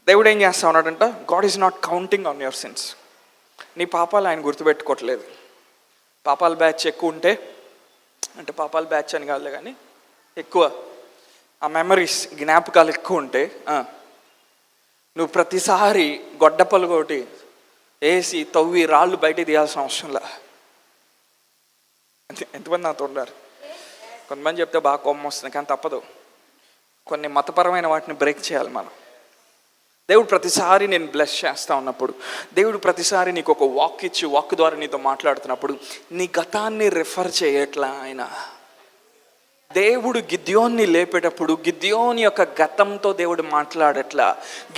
దేవుడు ఏం చేస్తా ఉన్నాడంట? God is not counting on your sins. నీ పాపాలు ఆయన గుర్తుపెట్టుకోవట్లేదు. పాపాల బ్యాచ్ ఎక్కువ ఉంటే, అంటే పాపాల బ్యాచ్ అని కాదులే కానీ ఎక్కువ ఆ మెమరీస్, జ్ఞాపకాలు ఎక్కువ ఉంటే నువ్వు ప్రతిసారి గొడ్డపలు కొట్టి వేసి తవ్వి రాళ్ళు బయట తీయాల్సిన అవసరంలా. ఎంతమంది నాతో ఉన్నారు? కొంతమంది చెప్తే బాగా కోపం వస్తుంది, కానీ తప్పదు. కొన్ని మతపరమైన వాటిని బ్రేక్ చేయాలి మనం. దేవుడు ప్రతిసారి నేను బ్లెస్ చేస్తూ ఉన్నప్పుడు, దేవుడు ప్రతిసారి నీకు ఒక వాక్ ఇచ్చి వాక్ ద్వారా నీతో మాట్లాడుతున్నప్పుడు నీ గతాన్ని రిఫర్ చేయట్లా ఆయన. దేవుడు గిద్యోన్ని లేపేటప్పుడు గిద్యోని యొక్క గతంతో దేవుడు మాట్లాడట్లా,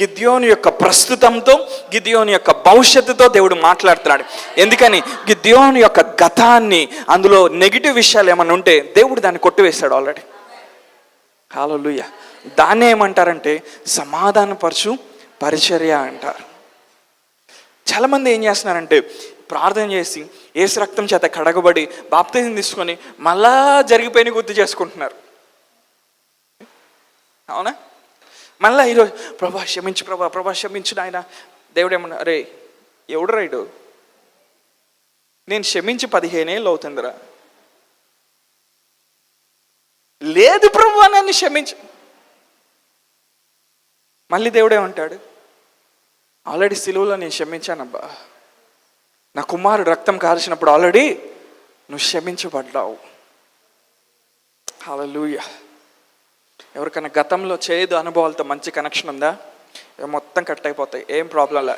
గిద్యోని యొక్క ప్రస్తుతంతో, గిద్యోని యొక్క భవిష్యత్తుతో దేవుడు మాట్లాడుతున్నాడు. ఎందుకని? గిద్యోని యొక్క గతాన్ని, అందులో నెగిటివ్ విషయాలు ఏమన్నా ఉంటే దేవుడు దాన్ని కొట్టివేశాడు ఆల్రెడీ. హల్లెలూయా. దాన్ని ఏమంటారంటే సమాధానపరచు పరిచర్య అంటారు. చాలామంది ఏం చేస్తున్నారంటే ప్రార్థన చేసి యేసు రక్తం చేత కడగబడి బాప్తిజం తీసుకొని మళ్ళా జరిగిపోయిన గుర్తు చేసుకుంటున్నారు. అవునా? మళ్ళీ ఈరోజు ప్రభా క్షమించు, ప్రభా క్షమించు నాయన. దేవుడు ఏమన్నా, అరే ఎవడు రైడు, నేను క్షమించి 15 ఏళ్ళు అవుతుందిరా. లేదు ప్రభా నన్ను క్షమించు. మళ్ళీ దేవుడు ఏమంటాడు? ఆల్రెడీ సిలువలో నేను క్షమించానబ్బా, నా కుమారుడు రక్తం కాల్చినప్పుడు ఆల్రెడీ నువ్వు క్షమించబడ్డావు. హల్లెలూయా. ఎవరికైనా గతంలో చేదు అనుభవాలతో మంచి కనెక్షన్ ఉందా? మొత్తం కట్ అయిపోతాయి, ఏం ప్రాబ్లంలే.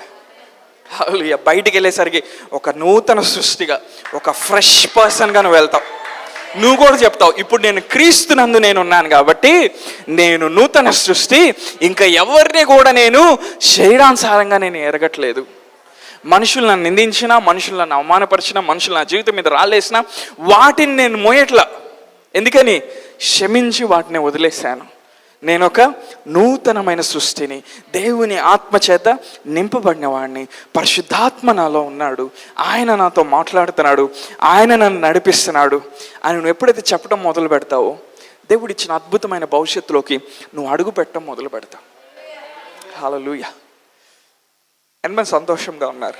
హల్లెలూయా. బయటికి వెళ్ళేసరికి ఒక నూతన సృష్టిగా, ఒక ఫ్రెష్ పర్సన్గా నువ్వు వెళ్తావు. నువ్వు కూడా చెప్తావు, ఇప్పుడు నేను క్రీస్తునందు నేను ఉన్నాను కాబట్టి నేను నూతన సృష్టి, ఇంకా ఎవరిని కూడా నేను శరీరానుసారంగా నేను ఎరగట్లేదు. మనుషులు నన్ను నిందించినా, మనుషులు నన్ను అవమానపరిచినా, మనుషులు నా జీవితం మీద రాళ్ళేసినా వాటిని నేను మోయట్లా. ఎందుకని? క్షమించి వాటిని వదిలేశాను. నేను ఒక నూతనమైన సృష్టిని, దేవుని ఆత్మచేత నింపబడిన వాడిని, పరిశుద్ధాత్మ నాలో ఉన్నాడు, ఆయన నాతో మాట్లాడుతున్నాడు, ఆయన నన్ను నడిపిస్తున్నాడు అని నువ్వు ఎప్పుడైతే చెప్పడం మొదలు పెడతావో దేవుడు ఇచ్చిన అద్భుతమైన భవిష్యత్తులోకి నువ్వు అడుగు పెట్టడం మొదలు పెడతావు. హల్లెలూయా. ఎంతమంది సంతోషంగా ఉన్నారు?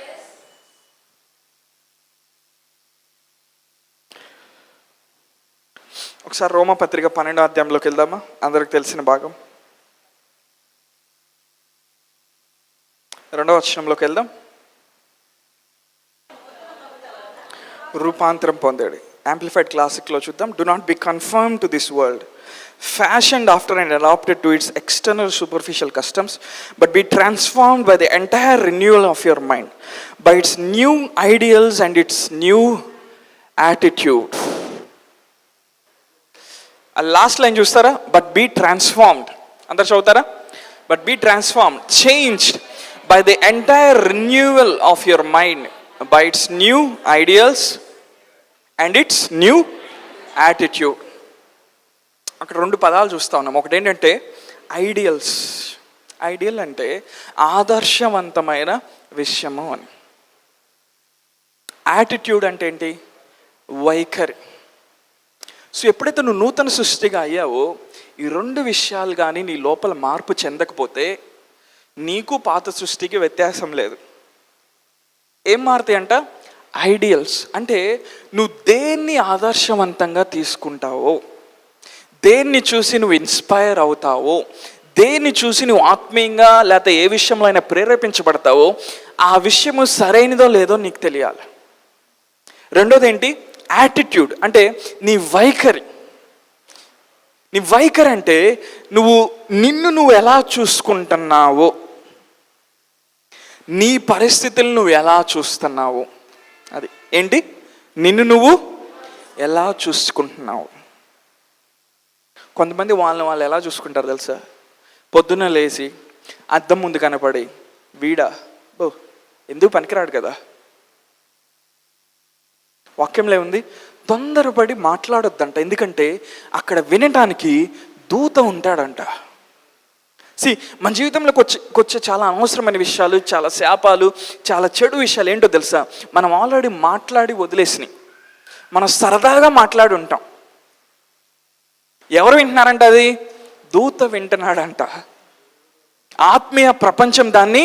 ఒకసారి రోమపత్రిక 12వ అధ్యాయంలోకి వెళ్దామా? అందరికి తెలిసిన భాగం 2వ వచనంలోకి వెళ్దాం. రూపాంతరం పొందాడు. యాంప్లిఫైడ్ క్లాసిక్లో చూద్దాం. Do not be confirm to this world, fashioned after and adopted to its external superficial customs, but be transformed by the entire renewal of your mind, by its new ideals and its new attitude. ఆ లాస్ట్ లైన్ చూస్తారా? But be transformed. అందరు చదువుతారా? But be transformed, changed by the entire renewal of your mind, by its new ideals and its new attitude. అక్కడ 2 పదాలు చూస్తా ఉన్నాం. ఒకటి ఏంటంటే ఐడియల్స్. ఐడియల్ అంటే ఆదర్శవంతమైన విషయము అని. యాటిట్యూడ్ అంటే ఏంటి? వైఖరి. సో ఎప్పుడైతే నువ్వు నూతన సృష్టిగా అయ్యావో ఈ 2 విషయాలు కానీ నీ లోపల మార్పు చెందకపోతే నీకు పాత సృష్టికి వ్యత్యాసం లేదు. ఏం మారుతాయి అంట? ఐడియల్స్. అంటే నువ్వు దేన్ని ఆదర్శవంతంగా తీసుకుంటావో, దేన్ని చూసి నువ్వు ఇన్స్పైర్ అవుతావో, దేన్ని చూసి నువ్వు ఆత్మీయంగా లేకపోతే ఏ విషయంలో అయినా ప్రేరేపించబడతావో ఆ విషయము సరైనదో లేదో నీకు తెలియాలి. రెండోది ఏంటి? యాటిట్యూడ్. అంటే నీ వైఖరి. నీ వైఖరి అంటే నిన్ను ఎలా చూసుకుంటున్నావో, నీ పరిస్థితులను నువ్వు ఎలా చూస్తున్నావో. అది ఏంటి? నిన్ను నువ్వు ఎలా చూసుకుంటున్నావు. కొంతమంది వాళ్ళు ఎలా చూసుకుంటారు తెలుసా? పొద్దున్న లేచి అద్దం ముందు కనపడి, వీడా ఎందుకు పనికిరాడు కదా. వాక్యంలో ఉంది, తొందరపడి మాట్లాడొద్దంట. ఎందుకంటే అక్కడ వినటానికి దూత ఉంటాడంట. మన జీవితంలోకి వచ్చే చాలా అనవసరమైన విషయాలు, చాలా శాపాలు, చాలా చెడు విషయాలు ఏంటో తెలుసా? మనం ఆల్రెడీ మాట్లాడి వదిలేసినాయి. మనం సరదాగా మాట్లాడి ఉంటాం. ఎవరు వింటున్నారంట? అది దూత వింటున్నాడంట. ఆత్మీయ ప్రపంచం దాన్ని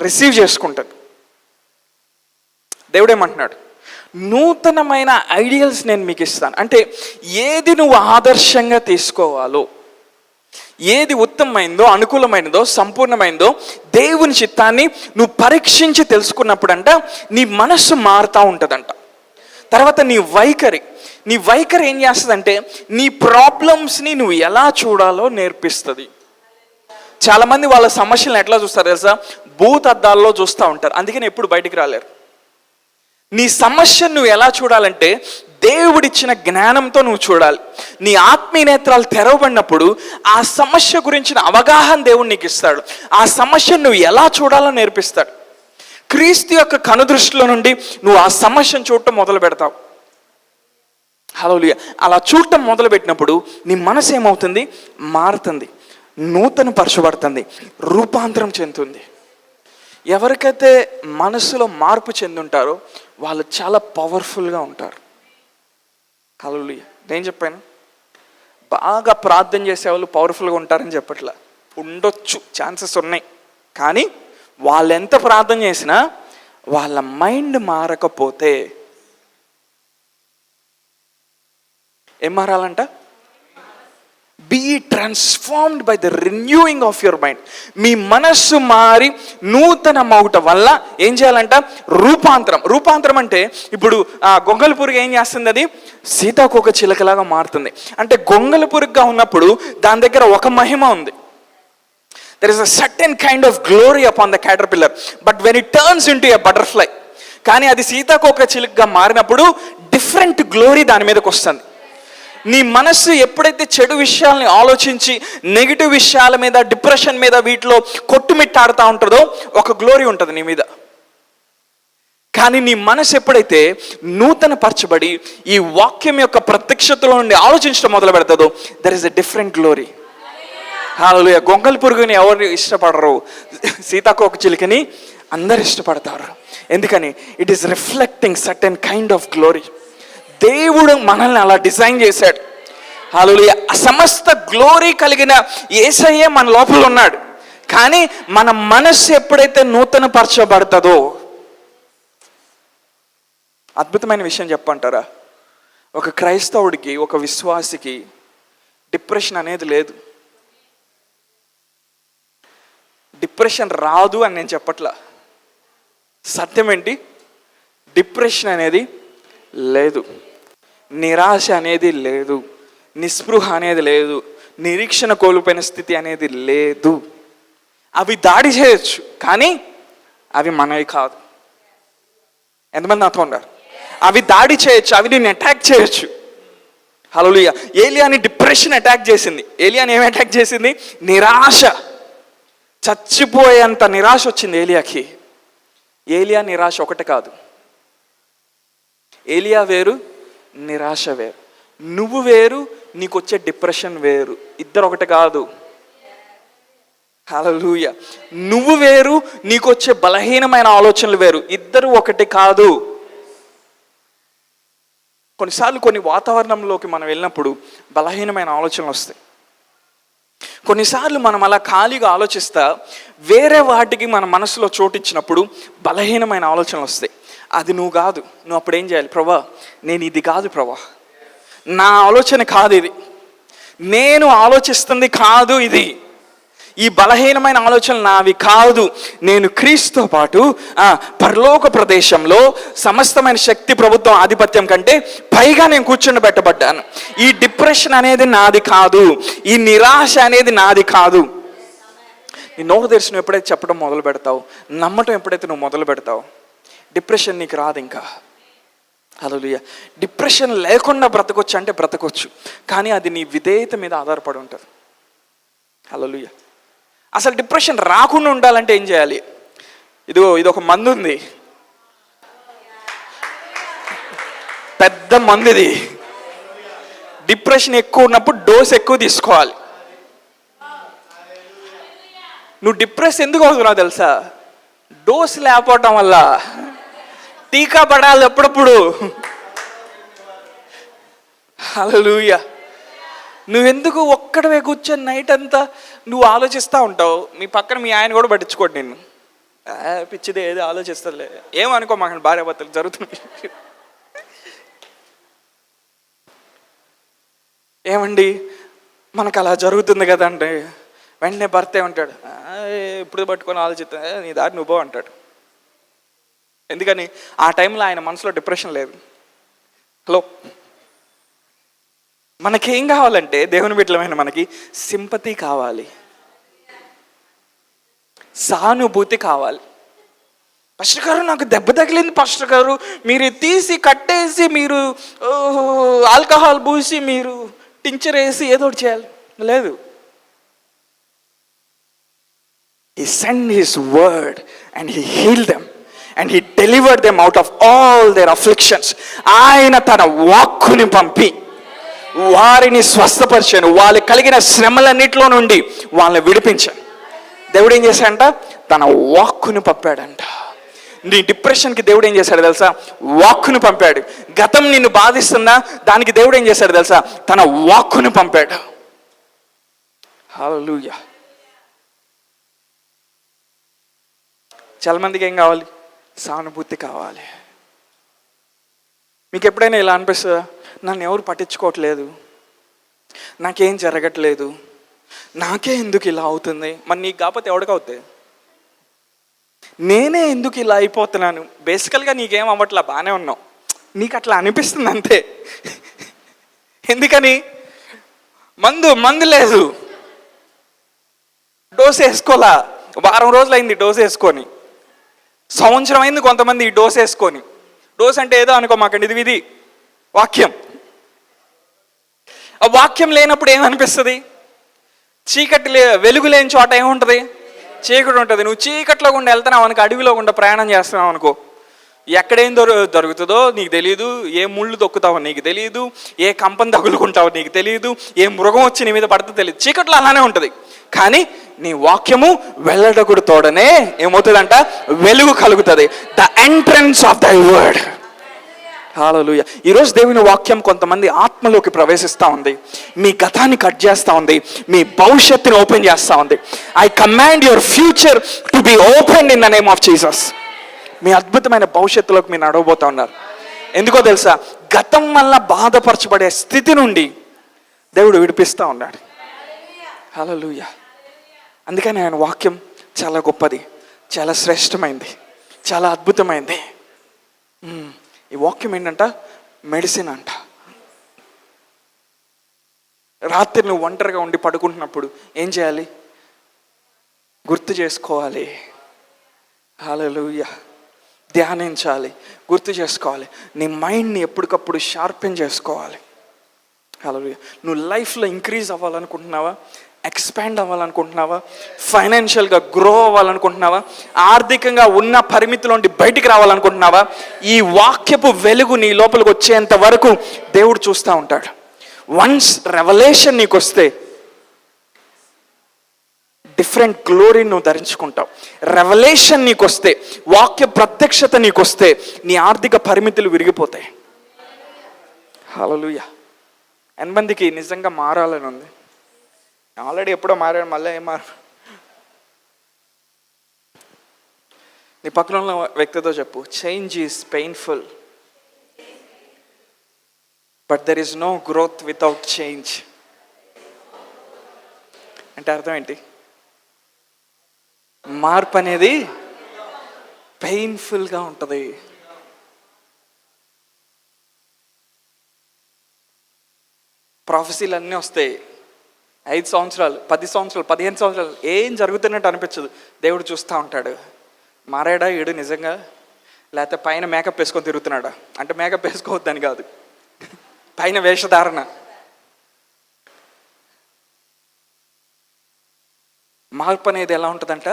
రిసీవ్ చేసుకుంటుంది. దేవుడేమంటున్నాడు? నూతనమైన ఐడియల్స్ నేను మీకు ఇస్తాను. అంటే ఏది నువ్వు ఆదర్శంగా తీసుకోవాలో, ఏది ఉత్తమమైందో, అనుకూలమైనదో, సంపూర్ణమైందో దేవుని చిత్తాన్ని నువ్వు పరీక్షించి తెలుసుకున్నప్పుడంట నీ మనస్సు మారుతూ ఉంటుందంట. తర్వాత నీ వైఖరి ఏం చేస్తుందంటే నీ ప్రాబ్లమ్స్ని నువ్వు ఎలా చూడాలో నేర్పిస్తుంది. చాలామంది వాళ్ళ సమస్యలను ఎట్లా చూస్తారు తెలుసా? భూతద్దాల్లో చూస్తూ ఉంటారు. అందుకని ఎప్పుడు బయటికి రాలేరు. నీ సమస్యను నువ్వు ఎలా చూడాలంటే దేవుడిచ్చిన జ్ఞానంతో నువ్వు చూడాలి. నీ ఆత్మీయ నేత్రాలు తెరవబడినప్పుడు ఆ సమస్య గురించిన అవగాహన దేవుడు నీకు ఇస్తాడు. ఆ సమస్యను నువ్వు ఎలా చూడాలో నేర్పిస్తాడు. క్రీస్తు యొక్క కనుదృష్టిలో నుండి నువ్వు ఆ సమస్యను చూడటం మొదలు పెడతావు. హల్లెలూయా. అలా చూడటం మొదలు పెట్టినప్పుడు నీ మనసు ఏమవుతుంది? మారుతుంది, నూతన పరచబడుతుంది, రూపాంతరం చెందుతుంది. ఎవరికైతే మనసులో మార్పు చెందుంటారో వాళ్ళు చాలా పవర్ఫుల్గా ఉంటారు. హల్లెలూయా. నేను చెప్పాను, బాగా ప్రార్థన చేసేవాళ్ళు పవర్ఫుల్గా ఉంటారని చెప్పట్లా. ఉండొచ్చు, ఛాన్సెస్ ఉన్నాయి. కానీ వాళ్ళు ఎంత ప్రార్థన చేసినా వాళ్ళ మైండ్ మారకపోతే ఏం మారాలంట? Be transformed by the renewing of your mind. మీ మనస్సు మారి నూతన మౌట వల్ల ఏం చేయాలంట? రూపాంతరం అంటే ఇప్పుడు గొంగళ పురుగు ఏం చేస్తుంది? అది సీతాకోక చిలకలాగా మారుతుంది. అంటే గొంగళ పురుగుగా ఉన్నప్పుడు దాని దగ్గర ఒక మహిమ ఉంది, There is a certain kind of glory upon the caterpillar, but when it turns into a butterfly, కానీ అది సీతాకోక చిలుకగా మారినప్పుడు డిఫరెంట్ గ్లోరీ దాని మీదకి వస్తుంది. నీ మనస్సు ఎప్పుడైతే చెడు విషయాల్ని ఆలోచించి నెగిటివ్ విషయాల మీద, డిప్రెషన్ మీద, వీటిలో కొట్టుమిట్టాడుతూ ఉంటుందో ఒక గ్లోరీ ఉంటుంది నీ మీద. కానీ నీ మనసు ఎప్పుడైతే నూతన పరచబడి ఈ వాక్యం యొక్క ప్రత్యక్షతలో నుండి ఆలోచించడం మొదలు పెడుతుందో there is a different glory. Hallelujah. గొంగళి పురుగుని ఎవరు ఇష్టపడరు, సీతాకోక చిలుకని అందరు ఇష్టపడతారు. ఎందుకని? It is reflecting certain kind of glory. దేవుడు మనల్ని అలా డిజైన్ చేశాడు. హల్లెలూయా. సమస్త గ్లోరీ కలిగిన యేసయ్యే మన లోపల ఉన్నాడు. కానీ మన మనస్సు ఎప్పుడైతే నూతన పరచబడుతుందో, అద్భుతమైన విషయం చెప్పంటారా, ఒక క్రైస్తవుడికి, ఒక విశ్వాసికి డిప్రెషన్ అనేది లేదు. డిప్రెషన్ రాదు అని నేను చెప్పట్లా. సత్యం ఏంటి? డిప్రెషన్ అనేది లేదు, నిరాశ అనేది లేదు, నిస్పృహ అనేది లేదు, నిరీక్షణ కోల్పోయిన స్థితి అనేది లేదు. అవి దాడి చేయొచ్చు, కానీ అవి మనవి కాదు. ఎంతమంది నాతో ఉన్నారు? అవి దాడి చేయొచ్చు, అవి నేను అటాక్ చేయొచ్చు. హల్లెలూయా. ఏలియాని డిప్రెషన్ అటాక్ చేసింది. ఏలియాని ఏమి అటాక్ చేసింది? నిరాశ. చచ్చిపోయేంత నిరాశ వచ్చింది ఏలియాకి. ఏలియా నిరాశ ఒకటి కాదు. ఏలియా వేరు, నిరాశ వేరు. నువ్వు వేరు, నీకు వచ్చే డిప్రెషన్ వేరు. ఇద్దరు ఒకటి కాదు. హల్లెలూయా. నువ్వు వేరు, నీకు వచ్చే బలహీనమైన ఆలోచనలు వేరు. ఇద్దరు ఒకటి కాదు. కొన్నిసార్లు కొన్ని వాతావరణంలోకి మనం వెళ్ళినప్పుడు బలహీనమైన ఆలోచనలు వస్తాయి. కొన్నిసార్లు మనం అలా ఖాళీగా ఆలోచిస్తా వేరే వాటికి మన మనసులో చోటిచ్చినప్పుడు బలహీనమైన ఆలోచనలు వస్తాయి. అది నువ్వు కాదు. నువ్వు అప్పుడు ఏం చేయాలి? ప్రభా, నేను ఇది కాదు ప్రభా, నా ఆలోచన కాదు ఇది, నేను ఆలోచిస్తుంది కాదు ఇది, ఈ బలహీనమైన ఆలోచనలు నావి కాదు. నేను క్రీస్తుతో పాటు పరలోక ప్రదేశంలో సమస్తమైన శక్తి, ప్రభుత్వం, ఆధిపత్యం కంటే పైగా నేను కూర్చుని పెట్టబడ్డాను. ఈ డిప్రెషన్ అనేది నాది కాదు, ఈ నిరాశ అనేది నాది కాదు. నీ నోరు తెరిచి నువ్వు ఎప్పుడైతే చెప్పడం మొదలు పెడతావు, నమ్మటం ఎప్పుడైతే నువ్వు మొదలు పెడతావు, డిప్రెషన్ నీకు రాదు ఇంకా. హల్లెలూయా. డిప్రెషన్ లేకుండా బ్రతకొచ్చు అంటే బ్రతకొచ్చు, కానీ అది నీ విధేయత మీద ఆధారపడి ఉంటుంది. హల్లెలూయా. అసలు డిప్రెషన్ రాకుండా ఉండాలంటే ఏం చేయాలి? ఇది ఒక మందు ఉంది, పెద్ద మందు ఇది. డిప్రెషన్ ఎక్కువ ఉన్నప్పుడు డోస్ ఎక్కువ తీసుకోవాలి. నువ్వు డిప్రెస్ ఎందుకు అవుతున్నావు తెలుసా? డోస్ లేకపోవటం వల్ల. టీకా పడాలి ఎప్పుడప్పుడు. హల్లెలూయా. నువ్వెందుకు ఒక్కడవే కూర్చొని నైట్ అంతా నువ్వు ఆలోచిస్తూ ఉంటావు? మీ పక్కన మీ ఆయన కూడా పట్టించుకోడు నిన్ను. పిచ్చిదే, ఏదో ఆలోచిస్తలే, ఏమనుకో, మాకు భార్యాభర్తలు జరుగుతుంది. ఏమండి మనకు అలా జరుగుతుంది కదా అంటే వెంటనే భర్త ఏమంటాడు? ఇప్పుడు పట్టుకొని ఆలోచిస్తా, నీ దారి నువ్వు అంటాడు. ఎందుకని? ఆ టైంలో ఆయన మనసులో డిప్రెషన్ లేదు. హలో, మనకేం కావాలంటే, దేవుని బిడ్డలమైన మనకి సింపతి కావాలి, సానుభూతి కావాలి. పాస్టర్ గారు నాకు దెబ్బ తగిలింది పాస్టర్ గారు, మీరు తీసి కట్టేసి, మీరు ఆల్కహాల్ పూసి, మీరు టించర్ వేసి ఏదో ఒకటి చేయాలి. లేదు. He sent his word and he healed them and he delivered them out of all their afflictions. ఆయన తన వాక్కుని పంపి వారిని స్వస్థపరిచాను, వాళ్ళు కలిగిన శ్రమలన్నిటిలో నుండి వాళ్ళని విడిపించాను. దేవుడు ఏం చేశాడంట? తన వాక్కుని పంపాడంట. నీ డిప్రెషన్కి దేవుడు ఏం చేశాడు తెలుసా? వాక్కుని పంపాడు. గతం నిన్ను బాధిస్తుందా? దానికి దేవుడు ఏం చేశాడు తెలుసా? తన వాక్కుని పంపాడు. హల్లెలూయా. చాలా మందికి ఏం కావాలి? సానుభూతి కావాలి. మీకు ఎప్పుడైనా ఇలా అనిపిస్తుందా? నన్ను ఎవరు పట్టించుకోవట్లేదు, నాకేం జరగట్లేదు, నాకే ఎందుకు ఇలా అవుతుంది? మరి నీకు కాకపోతే ఎవడికి అవుతాయి? నేనే ఎందుకు ఇలా అయిపోతున్నాను? బేసికల్గా నీకేం అవ్వట్లా, బాగానే ఉన్నావు, నీకు అట్లా అనిపిస్తుంది అంతే. ఎందుకని? మందు లేదు, డోస్ వేసుకోలా, వారం రోజులు అయింది డోస్ వేసుకొని, సంవత్సరం అయింది కొంతమంది ఈ డోస్ వేసుకొని. డోస్ అంటే ఏదో అనుకో మాకండి, ఇది వాక్యం. ఆ వాక్యం లేనప్పుడు ఏమనిపిస్తుంది? చీకటి వెలుగు లేని చోట ఏముంటుంది? చీకటి ఉంటుంది. నువ్వు చీకట్లో గుండా వెళ్తున్నావు అనుకో, అడవిలో గుండా ప్రయాణం చేస్తున్నావు అనుకో, ఎక్కడేం దొరుకుతుందో నీకు తెలియదు, ఏ ముళ్ళు తొక్కుతావో నీకు తెలియదు, ఏ కంపం తగులుకుంటావో నీకు తెలియదు, ఏ మృగం వచ్చి నీ మీద పడుతుందో తెలియదు. చీకట్లో అలానే ఉంటుంది. కానీ నీ వాక్యము వెళ్ళడగుడు తోడనే ఏమవుతుందంట? వెలుగు కలుగుతుంది. The entrance of thy word. Hallelujah. ఈరోజు దేవుని వాక్యం కొంతమంది ఆత్మలోకి ప్రవేశిస్తూ ఉంది, మీ గతాన్ని కట్ చేస్తూ ఉంది, మీ భవిష్యత్తుని ఓపెన్ చేస్తూ ఉంది. I command your future to be open in the name of Jesus. మీ అద్భుతమైన భవిష్యత్తులోకి మీరు నడవబోతూ ఉన్నారు. ఎందుకో తెలుసా? గతం వల్ల బాధపరచబడే స్థితి నుండి దేవుడు విడిపిస్తూ ఉన్నాడు. హల్లెలూయా. అందుకని ఆయన వాక్యం చాలా గొప్పది, చాలా శ్రేష్టమైంది, చాలా అద్భుతమైంది. ఈ వాక్యం ఏంటంట? మెడిసిన్ అంట. రాత్రి నువ్వు ఒంటరిగా ఉండి పడుకుంటున్నప్పుడు ఏం చేయాలి? గుర్తు చేసుకోవాలి. హల్లెలూయా. ధ్యానించాలి, గుర్తు చేసుకోవాలి. నీ మైండ్ని ఎప్పటికప్పుడు షార్పెన్ చేసుకోవాలి. హల్లెలూయా. నువ్వు లైఫ్లో ఇంక్రీజ్ అవ్వాలనుకుంటున్నావా? ఎక్స్పాండ్ అవ్వాలనుకుంటున్నావా? ఫైనాన్షియల్గా గ్రో అవ్వాలనుకుంటున్నావా? ఆర్థికంగా ఉన్న పరిమితిలోండి బయటికి రావాలనుకుంటున్నావా? ఈ వాక్యపు వెలుగు నీ లోపలికి వచ్చేంత వరకు దేవుడు చూస్తూ ఉంటాడు. వన్స్ రెవల్యూషన్ నీకు వస్తే డిఫరెంట్ గ్లోరీని నువ్వు ధరించుకుంటావు. రెవల్యూషన్ నీకు వస్తే, వాక్య ప్రత్యక్షత నీకు వస్తే, నీ ఆర్థిక పరిమితులు విరిగిపోతాయి. హల్లెలూయా. ఎంతమందికి నిజంగా మారాలని ఉంది? ఆల్రెడీ ఎప్పుడో మారాడు, మళ్ళీ ఏం మారు? నీ పక్కన ఉన్న వ్యక్తితో చెప్పు, change is painful but there is no growth without change. అంటే అర్థం ఏంటి? మార్పు అనేది పెయిన్ఫుల్గా ఉంటుంది. ప్రాఫెసీలు అన్నీ వస్తాయి. 5 సంవత్సరాలు, 10 సంవత్సరాలు, 15 సంవత్సరాలు ఏం జరుగుతున్నట్టు అనిపించదు. దేవుడు చూస్తూ ఉంటాడు. మారాడా ఈడు నిజంగా, లేకపోతే పైన మేకప్ వేసుకొని తిరుగుతున్నాడా? అంటే మేకప్ వేసుకోవద్దని కాదు, పైన వేషధారణ. మార్పు అనేది ఎలా ఉంటుందంట?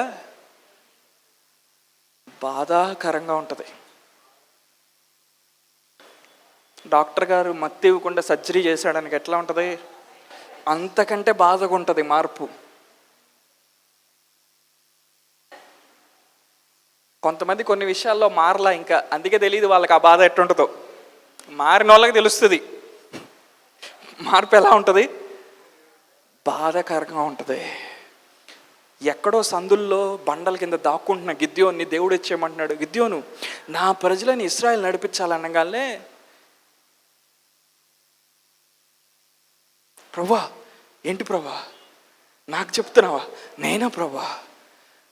బాధాకరంగా ఉంటుంది. డాక్టర్ గారు మత్తి ఇవ్వకుండా సర్జరీ చేశాడానికి ఎట్లా ఉంటుంది? అంతకంటే బాధగా ఉంటుంది మార్పు. కొంతమంది కొన్ని విషయాల్లో మారలా ఇంకా, అందుకే తెలియదు వాళ్ళకి ఆ బాధ ఎట్టుంటుందో. మారిన వాళ్ళకి తెలుస్తుంది మార్పు ఎలా ఉంటుంది. బాధాకరంగా ఉంటుంది. ఎక్కడో సందుల్లో బండల కింద దాక్కుంటున్న గిద్యోన్ని దేవుడు వచ్చేయమంటున్నాడు. గిద్యోను, నా ప్రజలని ఇశ్రాయేలు నడిపించాలనగానే, ప్రభా ఏంటి ప్రభా నాకు చెప్తున్నావా? నేనా ప్రభా?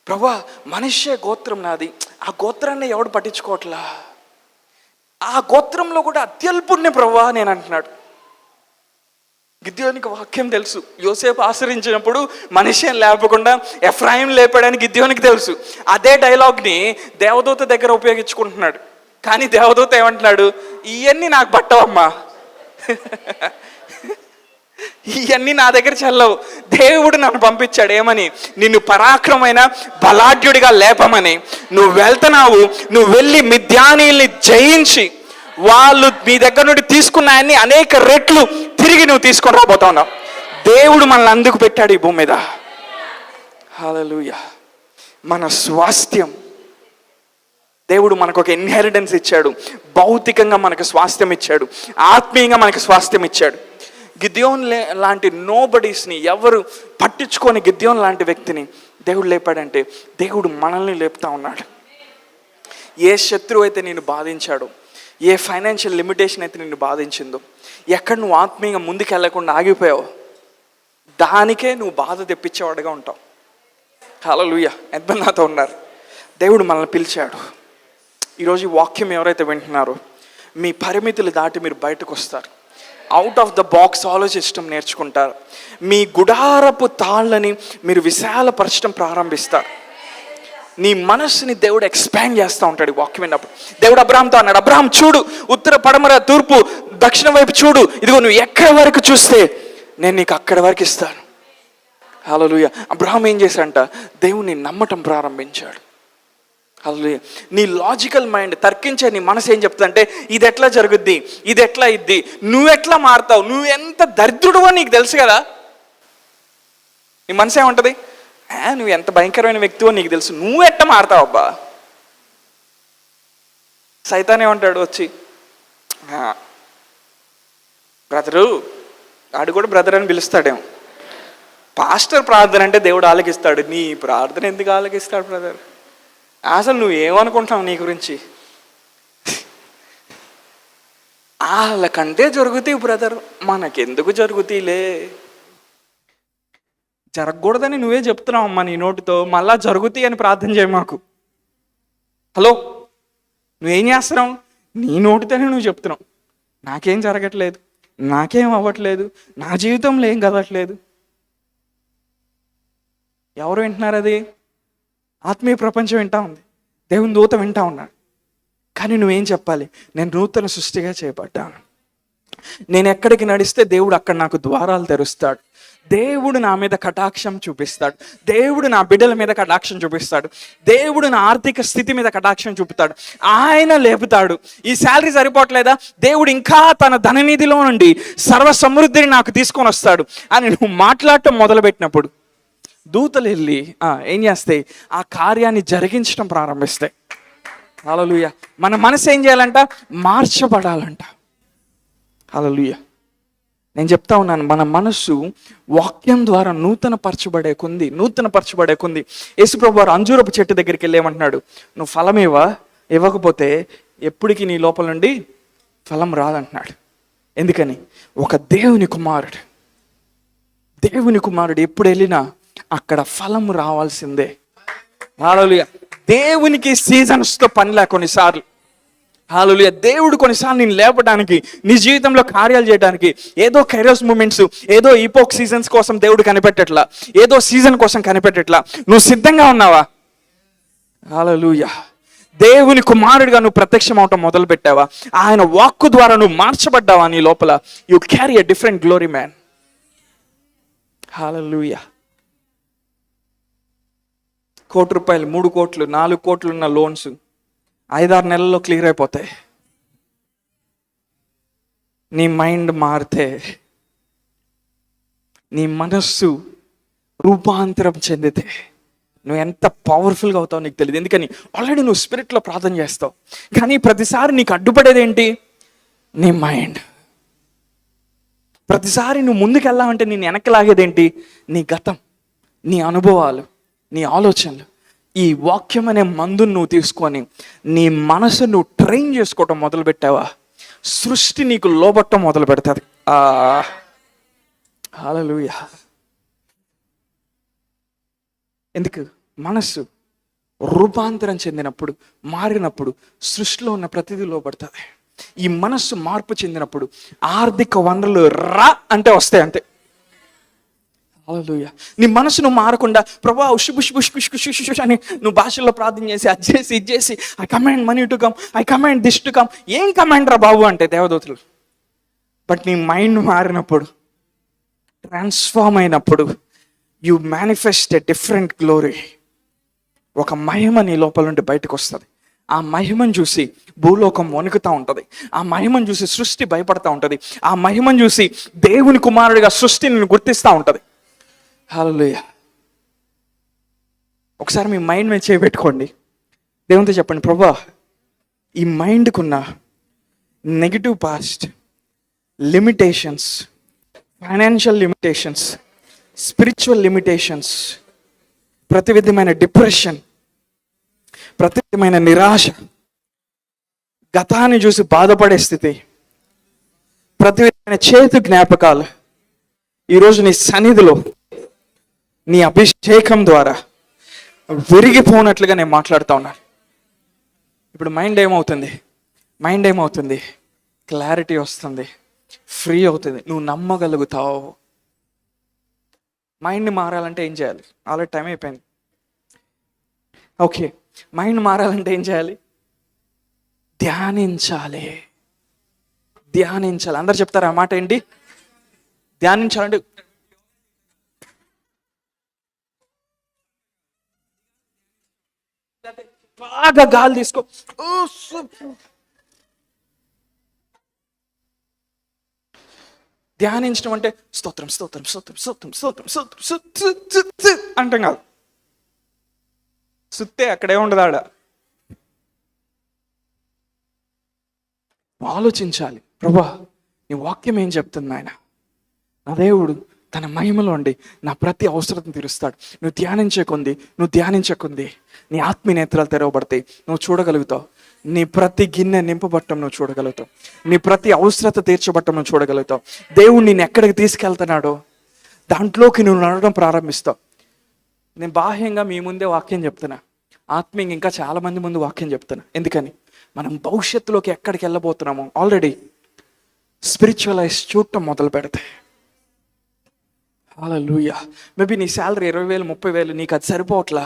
ప్రభా మనుష్య గోత్రం నాది, ఆ గోత్రాన్ని ఎవడు పట్టించుకోవట్లా, ఆ గోత్రంలో కూడా అత్యల్పుణ్ణి ప్రభా నేను అంటున్నాడు. గిద్యోనికి వాక్యం తెలుసు. యోసేపు ఆశ్రయించినప్పుడు మనిషిని లేపకుండా ఎఫ్రాయిం లేపాడని గిద్యోనికి తెలుసు. అదే డైలాగ్ని దేవదూత దగ్గర ఉపయోగించుకుంటున్నాడు. కానీ దేవదూత ఏమంటున్నాడు? ఇవన్నీ నాకు పట్టవమ్మా, ఇవన్నీ నా దగ్గర చెల్లవు. దేవుడు నన్ను పంపించాడు ఏమని? నిన్ను పరాక్రమైన బలాఢ్యుడిగా లేపమని. నువ్వు వెళ్తున్నావు, నువ్వు వెళ్ళి మిద్యానీల్ని జయించి వాళ్ళు మీ దగ్గర నుండి తీసుకున్నాయన్ని అనేక రెట్లు తిరిగి నువ్వు తీసుకొని రాబోతున్నావు. దేవుడు మనల్ని అందుకు పెట్టాడు ఈ భూమి మీద. హల్లెలూయా. మన స్వాస్థ్యం, దేవుడు మనకు ఒక ఇన్హెరిటెన్స్ ఇచ్చాడు. భౌతికంగా మనకు స్వాస్థ్యం ఇచ్చాడు, ఆత్మీయంగా మనకు స్వాస్థ్యం ఇచ్చాడు. గిద్యోన్ లాంటి నోబడీస్ని ఎవరు పట్టించుకొని గిద్యోన్ లాంటి వ్యక్తిని దేవుడు లేపాడంటే, దేవుడు మనల్ని లేపుతా ఉన్నాడు. ఏ శత్రువు అయితే నిన్ను బాధించాడో, ఏ ఫైనాన్షియల్ లిమిటేషన్ అయితే నిన్ను బాధించిందో, ఎక్కడ నువ్వు ఆత్మీయంగా ముందుకు వెళ్ళకుండా ఆగిపోయావు, దానికే నువ్వు బాధ తెప్పించేవాడుగా ఉంటావు. హల్లెలూయా. ఎంతమంది నాతో ఉన్నారు? దేవుడు మనల్ని పిలిచాడు. ఈరోజు ఈ వాక్యం ఎవరైతే వింటున్నారో, మీ పరిమితులు దాటి మీరు బయటకు వస్తారు. అవుట్ ఆఫ్ ద బాక్స్ ఆలోచించడం నేర్చుకుంటారు. మీ గుడారపు తాళ్ళని మీరు విశాలపరచడం ప్రారంభిస్తారు. నీ మనస్సుని దేవుడు ఎక్స్పాండ్ చేస్తూ ఉంటాడు. వాక్యం విన్నప్పుడు దేవుడు అబ్రాహాంతో అన్నాడు, అబ్రాహాం చూడు, ఉత్తర పడమర తూర్పు దక్షిణ వైపు చూడు, ఇదిగో నువ్వు ఎక్కడి వరకు చూస్తే నేను నీకు అక్కడి వరకు ఇస్తాను. హల్లెలూయా. అబ్రాహాం ఏం చేశాడంట? దేవుణ్ణి నమ్మటం ప్రారంభించాడు. హల్లెలూయా. నీ లాజికల్ మైండ్ తర్కించే నీ మనసు ఏం చెప్తుందంటే, ఇది ఎట్లా జరుగుద్ది, ఇది ఎట్లా ఇద్ది, నువ్వెట్లా మారుతావు, నువ్వు ఎంత దరిద్రుడువో నీకు తెలుసు కదా. నీ మనసు ఏమంటది? నువ్వు ఎంత భయంకరమైన వ్యక్తివో నీకు తెలుసు, నువ్వు ఎట్లా మారుతావు అబ్బా. సైతాన్ ఏమంటాడు వచ్చి, బ్రదరు, ఆడు కూడా బ్రదర్ అని పిలుస్తాడేమో. పాస్టర్ ప్రార్థన అంటే దేవుడు ఆలకిస్తాడు, నీ ప్రార్థన ఎందుకు ఆలకిస్తాడు బ్రదర్? అసలు నువ్వేమనుకుంటున్నావు నీ గురించి? వాళ్ళకంటే జరుగుతాయి బ్రదర్, మనకెందుకు జరుగుతాయిలే. జరగకూడదని నువ్వే చెప్తున్నావు అమ్మా నీ నోటితో, మళ్ళా జరుగుతాయి అని ప్రార్థన చేయ మాకు. హలో, నువ్వేం చేస్తున్నావు? నీ నోటితోనే నువ్వు చెప్తున్నావు, నాకేం జరగట్లేదు, నాకేం అవ్వట్లేదు, నా జీవితంలో ఏం కదట్లేదు. ఎవరు వింటున్నారు? అది ఆత్మీయ ప్రపంచం వింటా ఉంది, దేవుని దూత వింటా ఉన్నాడు. కానీ నువ్వేం చెప్పాలి? నేను నూతన సృష్టిగా చేయబడ్డాను, నేను ఎక్కడికి నడిస్తే దేవుడు అక్కడ నాకు ద్వారాలు తెరుస్తాడు, దేవుడు నా మీద కటాక్షం చూపిస్తాడు, దేవుడు నా బిడ్డల మీద కటాక్షం చూపిస్తాడు, దేవుడు నా ఆర్థిక స్థితి మీద కటాక్షం చూపుతాడు, ఆయన లేపుతాడు. ఈ శాలరీ సరిపోవట్లేదా, దేవుడు ఇంకా తన ధననిధిలో నుండి సర్వ సమృద్ధిని నాకు తీసుకొని వస్తాడు అని నువ్వు మాట్లాడటం మొదలుపెట్టినప్పుడు దూతలు వెళ్ళి ఏం చేస్తాయి? ఆ కార్యాన్ని జరిగించడం ప్రారంభిస్తాయి. హల్లెలూయా. మన మనసు ఏం చేయాలంట? మార్చబడాలంట. హల్లెలూయా. నేను చెప్తా ఉన్నాను, మన మనస్సు వాక్యం ద్వారా నూతన పరచబడే కొంది. యేసుప్రభు వారు అంజూరపు చెట్టు దగ్గరికి వెళ్ళి ఏమంటున్నాడు? నువ్వు ఫలం ఇవ్వకపోతే ఎప్పటికీ నీ లోపల నుండి ఫలం రాదంటున్నాడు. ఎందుకని? ఒక దేవుని కుమారుడు ఎప్పుడు వెళ్ళినా అక్కడ ఫలం రావాల్సిందే. హల్లెలూయా. దేవునికి సీజన్స్తో పనిలే కొన్నిసార్లు. హల్లెలూయా. దేవుడు కొన్నిసార్లు నేను లేపడానికి, నీ జీవితంలో కార్యాలు చేయడానికి ఏదో కైరోస్ మూమెంట్స్, ఏదో ఈపోక్ సీజన్స్ కోసం దేవుడు కనిపెట్టట్లా, ఏదో సీజన్ కోసం కనిపెట్టట్లా. నువ్వు సిద్ధంగా ఉన్నావా? హల్లెలూయా. దేవుని కుమారుడిగా నువ్వు ప్రత్యక్షం అవటం మొదలు పెట్టావా? ఆయన వాక్కు ద్వారా నువ్వు మార్చబడ్డావా? నీ లోపల you carry a different glory man. Hallelujah. 1 కోటి రూపాయలు, 3 కోట్లు, 4 కోట్లు ఉన్న లోన్స్ 5-6 నెలల్లో క్లియర్ అయిపోతాయి. నీ మైండ్ మారితే, నీ మనస్సు రూపాంతరం చెందితే నువ్వు ఎంత పవర్ఫుల్గా అవుతావు నీకు తెలియదు. ఎందుకని? ఆల్రెడీ నువ్వు స్పిరిట్లో ప్రార్థన చేస్తావు, కానీ ప్రతిసారి నీకు అడ్డుపడేది ఏంటి? నీ మైండ్. ప్రతిసారి నువ్వు ముందుకు వెళ్ళావంటే నేను వెనక్కి లాగేదేంటి? నీ గతం, నీ అనుభవాలు, నీ ఆలోచనలు. ఈ వాక్యం అనే మందును నువ్వు తీసుకొని నీ మనసు నువ్వు ట్రైన్ చేసుకోవటం మొదలు పెట్టావా, సృష్టి నీకు లోబట్టం మొదలు పెడతాది. హల్లెలూయా. ఎందుకు? మనస్సు రూపాంతరం చెందినప్పుడు, మారినప్పుడు సృష్టిలో ఉన్న ప్రతిదీ లోబడుతుంది. ఈ మనస్సు మార్పు చెందినప్పుడు ఆర్థిక వనరులు అంటే వస్తాయి అంతే. హల్లెలూయా. నీ మనసు నువ్వు మారకుండా ప్రభా ఉష్ అని నువ్వు భాషల్లో ప్రార్థన చేసి అది చేసి ఇది చేసి I command money to come, I command this to come. ఏం కమాండ్ రా బాబు అంటే దేవదూతలు. బట్ నీ మైండ్ మారినప్పుడు, ట్రాన్స్ఫార్మ్ అయినప్పుడు you manifest a different glory. ఒక మహిమ నీ లోపల నుండి బయటకు వస్తుంది. ఆ మహిమను చూసి భూలోకం వణుకుతూ ఉంటుంది, ఆ మహిమను చూసి సృష్టి భయపడతా ఉంటుంది, ఆ మహిమను చూసి దేవుని కుమారుడిగా సృష్టిని గుర్తిస్తూ ఉంటుంది. హల్లెలూయా. ఒకసారి మీ మైండ్ మీద చేయబెట్టుకోండి, దేవునితో చెప్పండి, ప్రభా ఈ మైండ్కున్న negative past, limitations, financial limitations, spiritual limitations, ప్రతి విధమైన డిప్రెషన్, ప్రతి విధమైన నిరాశ, గతాన్ని చూసి బాధపడే స్థితి, ప్రతి విధమైన చేతు జ్ఞాపకాలు ఈరోజు నీ సన్నిధిలో నీ అభిషేకం ద్వారా విరిగిపోనట్లుగా నేను మాట్లాడుతూ ఉన్నాను. ఇప్పుడు మైండ్ ఏమవుతుంది? క్లారిటీ వస్తుంది, ఫ్రీ అవుతుంది, నువ్వు నమ్మగలుగుతావు. మైండ్ మారాలంటే ఏం చేయాలి? ఆల్రెడీ టైం అయిపోయింది. ఓకే, మైండ్ మారాలంటే ఏం చేయాలి? ధ్యానించాలి. ధ్యానించాలి. అందరు చెప్తారు ఆ మాట ఏంటి? ధ్యానించాలంటే బాగా గాలి తీసుకో. ధ్యానించడం అంటే స్తోత్రం స్తోత్రం స్తోత్రం స్తోత్రం స్తోత్రం స్తోత్రం అంటాం కాదు. సుత్తే అక్కడే ఉండదు. ఆడ ఆలోచించాలి, ప్రభా నీ వాక్యం ఏం చెప్తుంది ఆయన? నా దేవుడు తన మహిమలో ఉండి నా ప్రతి అవసరతను తీరుస్తాడు. నువ్వు ధ్యానించే కొంది నీ ఆత్మీయ నేత్రాలు తెరవబడతాయి. నువ్వు చూడగలుగుతావు. నీ ప్రతి గిన్నె నింపబట్టం నువ్వు చూడగలుగుతావు. నీ ప్రతి అవసరత తీర్చబట్టం నువ్వు చూడగలుగుతావు. దేవుడు నేను ఎక్కడికి తీసుకెళ్తున్నాడో దాంట్లోకి నువ్వు నడవడం ప్రారంభిస్తావు. నేను బాహ్యంగా మీ ముందే వాక్యం చెప్తున్నా, ఆత్మీయంగా ఇంకా చాలా మంది ముందు వాక్యం చెప్తున్నా. ఎందుకని? మనం భవిష్యత్తులోకి ఎక్కడికి వెళ్ళబోతున్నామో ఆల్రెడీ స్పిరిచువలైజ్ చూడటం మొదలు పెడతాయి. హల్లెలూయా. మేబీ నీ శాలరీ 20,000 30,000, నీకు అది సరిపోవట్లా.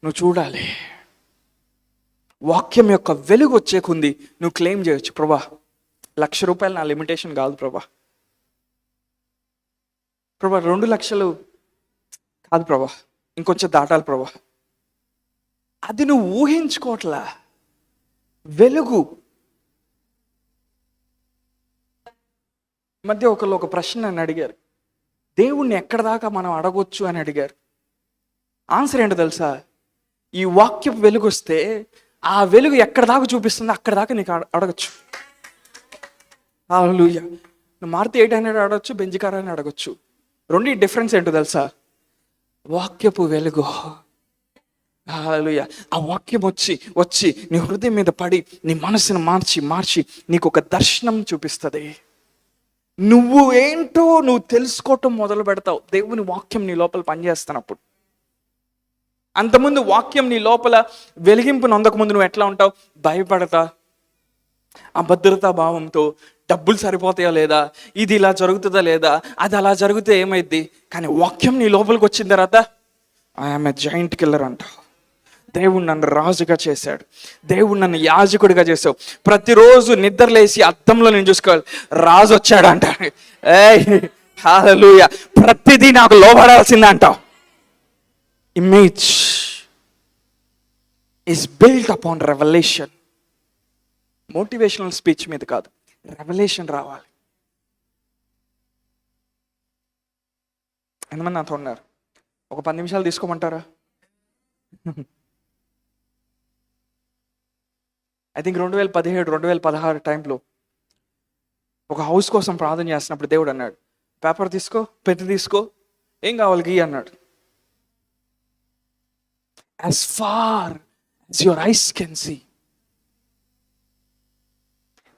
నువ్వు చూడాలి. వాక్యం యొక్క వెలుగు వచ్చే కొంది నువ్వు క్లెయిమ్ చేయొచ్చు. ప్రభా ₹1,00,000 నా లిమిటేషన్ కాదు ప్రభా. 2 లక్షలు కాదు ప్రభా, ఇంకొంచెం దాటాలి ప్రభా. అది నువ్వు ఊహించుకోవట్లా. వెలుగు. మధ్య ఒకళ్ళు ఒక ప్రశ్న నన్ను అడిగారు, దేవుణ్ణి ఎక్కడ దాకా మనం అడగొచ్చు అని అడిగారు. ఆన్సర్ ఏంటో తెలుసా? ఈ వాక్యపు వెలుగు వస్తే ఆ వెలుగు ఎక్కడ దాకా చూపిస్తుందో అక్కడ దాకా నీకు అడగచ్చు. హల్లెలూయా. నువ్వు మారుతి 800 అడగచ్చు, బెంజ్ కార్ అని అడగచ్చు. రెండు డిఫరెన్స్ ఏంటో తెలుసా? వాక్యపు వెలుగు. హల్లెలూయా. ఆ వాక్యం వచ్చి నీ హృదయం మీద పడి నీ మనసును మార్చి నీకు ఒక దర్శనం చూపిస్తుంది. నువ్వు ఏంటో నువ్వు తెలుసుకోవటం మొదలు పెడతావు. దేవుని వాక్యం నీ లోపల పనిచేస్తున్నప్పుడు. అంతకుముందు వాక్యం నీ లోపల వెలిగింపు నొందకముందు నువ్వు ఎట్లా ఉంటావు? భయపడతా, అభద్రతా భావంతో, డబ్బులు సరిపోతాయా లేదా, ఇది ఇలా జరుగుతుందా లేదా, అది అలా జరిగితే ఏమైద్ది. కానీ వాక్యం నీ లోపలికి వచ్చిన తర్వాత ఐఎమ్ ఏ జైంట్ కిల్లర్ అంటావు. దేవుడు నన్ను రాజుగా చేశాడు, దేవుడు నన్ను యాజకుడిగా చేసావు. ప్రతిరోజు నిద్రలేసి అద్దంలో నేను చూసుకోవాలి, రాజు వచ్చాడు అంటాడు. హల్లెలూయా. ప్రతిదీ నాకు లోబడాల్సిందే అంటావు. Image is built upon revolution. Motivational speech మీద కాదు, రెవల్యూషన్ రావాలి. ఎంతమంది నాతో ఉన్నారు? ఒక 10 నిమిషాలు తీసుకోమంటారా? ఐ థింక్ 2017 2016 టైంలో ఒక హౌస్ కోసం ప్రార్థన చేస్తున్నప్పుడు దేవుడు అన్నాడు, పేపర్ తీసుకో, పెన్ తీసుకో, ఏం కావాలి గీ అన్నాడు. As far as your eyes can see.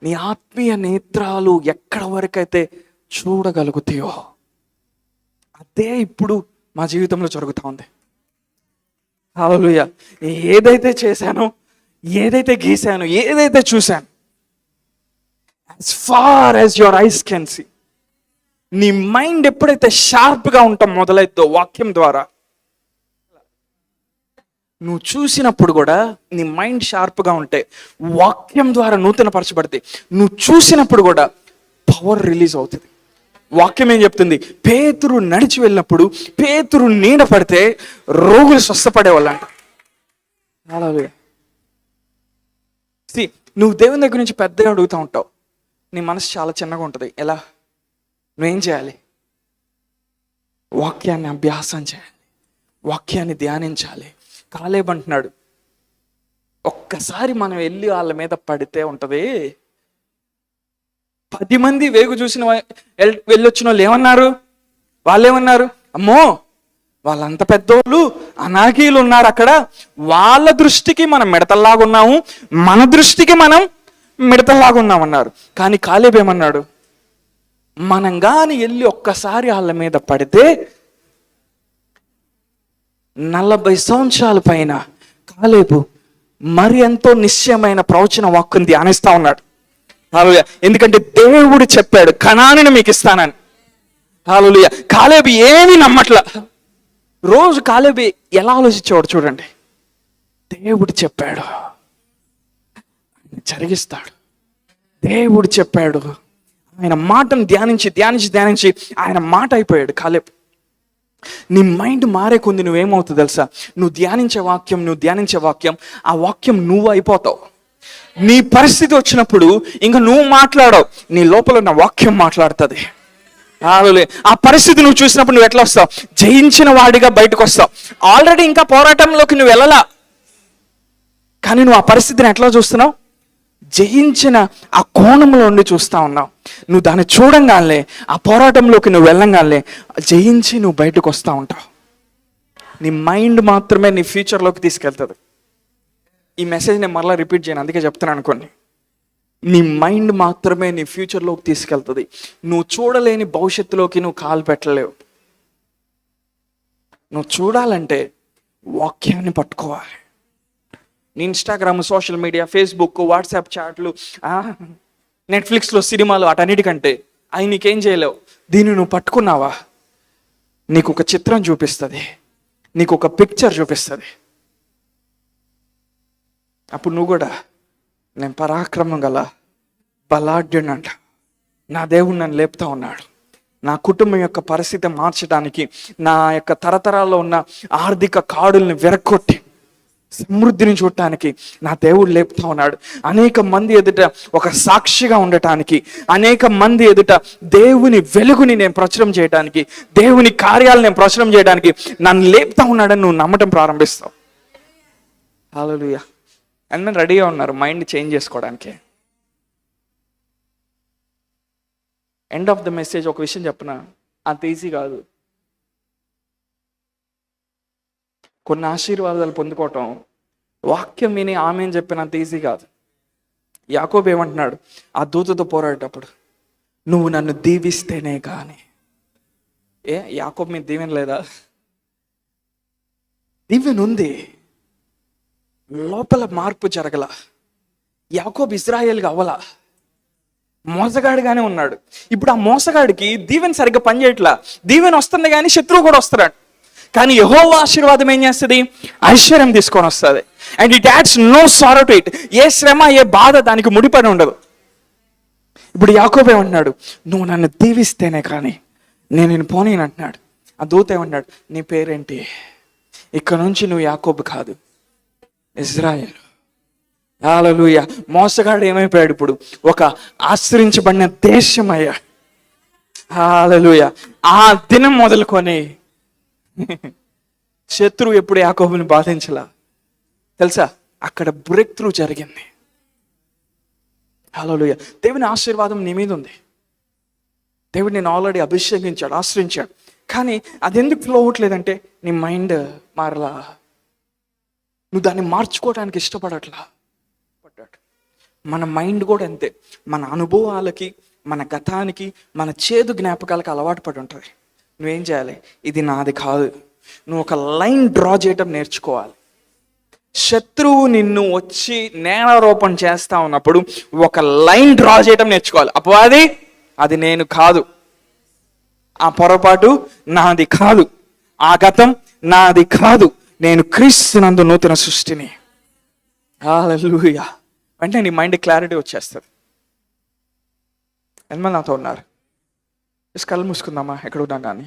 నీ ఆత్మీయ నేత్రాలు ఎక్కడ వరకైతే చూడగలుగుతాయో అదే ఇప్పుడు మా జీవితంలో జరుగుతూ ఉంది. హల్లెలూయా. ఏదైతే చేశానో, ఏదైతే గీశానో, ఏదైతే చూశాను, as far as your eyes can see. నీ మైండ్ ఎప్పుడైతే షార్ప్గా ఉంటాం మొదలైద్దో వాక్యం ద్వారా, నువ్వు చూసినప్పుడు కూడా నీ మైండ్ షార్ప్గా ఉంటే వాక్యం ద్వారా నూతన పరచబడితే నువ్వు చూసినప్పుడు కూడా పవర్ రిలీజ్ అవుతుంది. వాక్యం ఏం చెప్తుంది? పేతురు నడిచి వెళ్ళినప్పుడు పేతురు నీడ పడితే రోగులు స్వస్థపడేవాళ్ళంట. హల్లెలూయా. నువ్వు దేవుని దగ్గర నుంచి పెద్దగా అడుగుతూ ఉంటావు, నీ మనసు చాలా చిన్నగా ఉంటుంది. ఎలా? నువ్వేం చేయాలి? వాక్యాన్ని అభ్యాసం చేయాలి, వాక్యాన్ని ధ్యానించాలి. కాలేబు అంటున్నాడు, ఒక్కసారి మనం వెళ్ళి వాళ్ళ మీద పడితే ఉంటుంది. 10 మంది వేగు చూసిన వెళ్ళొచ్చిన వాళ్ళు ఏమన్నారు? వాళ్ళేమన్నారు? అమ్మో వాళ్ళంత పెద్దోళ్ళు అనాకీలు ఉన్నారు అక్కడ, వాళ్ళ దృష్టికి మనం మిడతల్లాగా ఉన్నాము, మన దృష్టికి మనం మిడతల్లాగా ఉన్నామన్నారు. కానీ కాలేబు ఏమన్నాడు? మనం కానీ వెళ్ళి ఒక్కసారి వాళ్ళ మీద పడితే 40 సంవత్సరాల పైన కాలేబు మరి ఎంతో నిశ్చయమైన ప్రవచన వాక్కుని ధ్యానిస్తా ఉన్నాడు. హల్లెలూయా. ఎందుకంటే దేవుడు చెప్పాడు కనానుని మీకు ఇస్తానని. హల్లెలూయా. కాలేబు ఏమీ నమ్మట్ల. రోజు కాలేబు ఎలా ఆలోచించేవాడు చూడండి. దేవుడు చెప్పాడు, జరిగిస్తాడు. దేవుడు చెప్పాడు, ఆయన మాటను ధ్యానించి ధ్యానించి ధ్యానించి ఆయన మాట అయిపోయాడు కాలేబు. నీ మైండ్ మారే కొంది నువ్వేమవుతుంది తెలుసా? నువ్వు ధ్యానించే వాక్యం ఆ వాక్యం నువ్వు అయిపోతావు. నీ పరిస్థితి వచ్చినప్పుడు ఇంకా నువ్వు మాట్లాడవు, నీ లోపల ఉన్న వాక్యం మాట్లాడుతుంది. ఆ పరిస్థితి నువ్వు చూసినప్పుడు నువ్వు ఎట్లా వస్తావు? జయించిన వాడిగా బయటకు వస్తావు. ఆల్రెడీ ఇంకా పోరాటంలోకి నువ్వు వెళ్ళలా, కానీ నువ్వు ఆ పరిస్థితిని ఎట్లా చూస్తున్నావు? జయించిన ఆ కోణంలో ఉండి చూస్తా ఉన్నావు. నువ్వు దాన్ని చూడంగానే, ఆ పోరాటంలోకి నువ్వు వెళ్ళంగానే జయించి నువ్వు బయటకు వస్తూ ఉంటావు. నీ మైండ్ మాత్రమే నీ ఫ్యూచర్లోకి తీసుకెళ్తుంది. ఈ మెసేజ్ నేను మరలా రిపీట్ చేయను, అందుకే చెప్తున్నాను అనుకోండి. నీ మైండ్ మాత్రమే నీ ఫ్యూచర్లోకి తీసుకెళ్తుంది. నువ్వు చూడలేని భవిష్యత్తులోకి నువ్వు కాలు పెట్టలేవు. నువ్వు చూడాలంటే వాక్యాన్ని పట్టుకోవాలి. నీ Instagram, social media, Facebook, WhatsApp చాట్లు, నెట్ఫ్లిక్స్లో సినిమాలు, వాటన్నిటికంటే అవి నీకేం చేయలేవు. దీన్ని నువ్వు పట్టుకున్నావా, నీకు ఒక చిత్రం చూపిస్తుంది, నీకు ఒక పిక్చర్ చూపిస్తుంది. అప్పుడు నువ్వు కూడా నేను పరాక్రమం గల బలాఢ్యుని అంట. నా దేవుడు నన్ను లేపుతా ఉన్నాడు. నా కుటుంబం యొక్క పరిస్థితి మార్చడానికి, నా యొక్క తరతరాల్లో ఉన్న ఆర్థిక కాడుల్ని విరగొట్టి సమృద్ధిని చూడటానికి నా దేవుడు లేపుతా ఉన్నాడు. అనేక మంది ఎదుట ఒక సాక్షిగా ఉండటానికి, అనేక మంది ఎదుట దేవుని వెలుగుని నేను ప్రచురం చేయడానికి, దేవుని కార్యాలను నేను ప్రచురం చేయడానికి నన్ను లేపుతా ఉన్నాడని నువ్వు నమ్మటం ప్రారంభిస్తావు. హల్లెలూయా. అందరూ రెడీగా ఉన్నారు మైండ్ చేంజ్ చేసుకోవడానికి. ఎండ్ ఆఫ్ ద మెసేజ్ ఒక విషయం చెప్పనా, అంత ఈజీ కాదు. కొన్ని ఆశీర్వాదాలు పొందుకోవటం వాక్యం విని ఆమె అని చెప్పినంత ఈజీ కాదు. యాకోబు ఏమంటున్నాడు ఆ దూతతో పోరాడేటప్పుడు? నువ్వు నన్ను దీవిస్తేనే కానీ. యాకోబు మీద దీవెన లేదా? దీవెన ఉంది, లోపల మార్పు జరగల. యాకోబు ఇజ్రాయేల్గా అవ్వలా, మోసగాడిగానే ఉన్నాడు. ఇప్పుడు ఆ మోసగాడికి దీవెన సరిగ్గా పనిచేయట్లా. దీవెన వస్తుంది కానీ శత్రువు కూడా వస్తున్నాడు. కానీ యెహోవా ఆశీర్వాదం ఏం చేస్తుంది? ఐశ్వర్యం తీసుకొని వస్తుంది. And it adds no sorrow to it. ఏ శ్రమ, ఏ బాధ దానికి ముడిపడి ఉండదు. ఇప్పుడు యాకోబు ఏమంటున్నాడు? నువ్వు నన్ను దీవిస్తేనే కానీ నేను పోనీని అంటున్నాడు. ఆ దూత ఏమంటున్నాడు? నీ పేరేంటి? ఇక్కడ నుంచి నువ్వు యాకోబు కాదు, ఇజ్రాయేలు. హల్లెలూయా. మోసగాడు ఏమైపోయాడు? ఇప్పుడు ఒక ఆశ్రయించబడిన దేశం అయ్యా. హల్లెలూయా. ఆ దినం మొదలుకొని శత్రువు ఎప్పుడు యాకోబుని బాధించలా తెలుసా? అక్కడ బ్రేక్ త్రూ జరిగింది. హల్లెలూయా. దేవుని ఆశీర్వాదం నీ మీద ఉంది. దేవుడు నేను ఆల్రెడీ అభిషేకించాడు, ఆశ్రయించాడు. కానీ అది ఎందుకు ఫ్లో అవ్వట్లేదంటే నీ మైండ్ మారలా. నువ్వు దాన్ని మార్చుకోవడానికి ఇష్టపడట్లా. మన మైండ్ కూడా అంతే. మన అనుభవాలకి, మన గతానికి, మన చేదు జ్ఞాపకాలకు అలవాటు పడి ఉంటుంది. నువ్వేం చేయాలి? ఇది నాది కాదు. నువ్వు ఒక లైన్ డ్రా చేయటం నేర్చుకోవాలి. శత్రువు నిన్ను వచ్చి నేరారోపణ చేస్తా ఉన్నప్పుడు ఒక లైన్ డ్రా చేయటం నేర్చుకోవాలి. అపవాది అది నేను కాదు, ఆ పొరపాటు నాది కాదు, ఆ గతం నాది కాదు, నేను క్రీస్తునందు నూతన సృష్టిని. హల్లెలూయా. వెంటనే నీ మైండ్ క్లారిటీ వచ్చేస్తుంది. ఎంతమంది నాతో ఉన్నారు? కళ్ళు మూసుకుందామా ఎక్కడ ఉన్నా కానీ.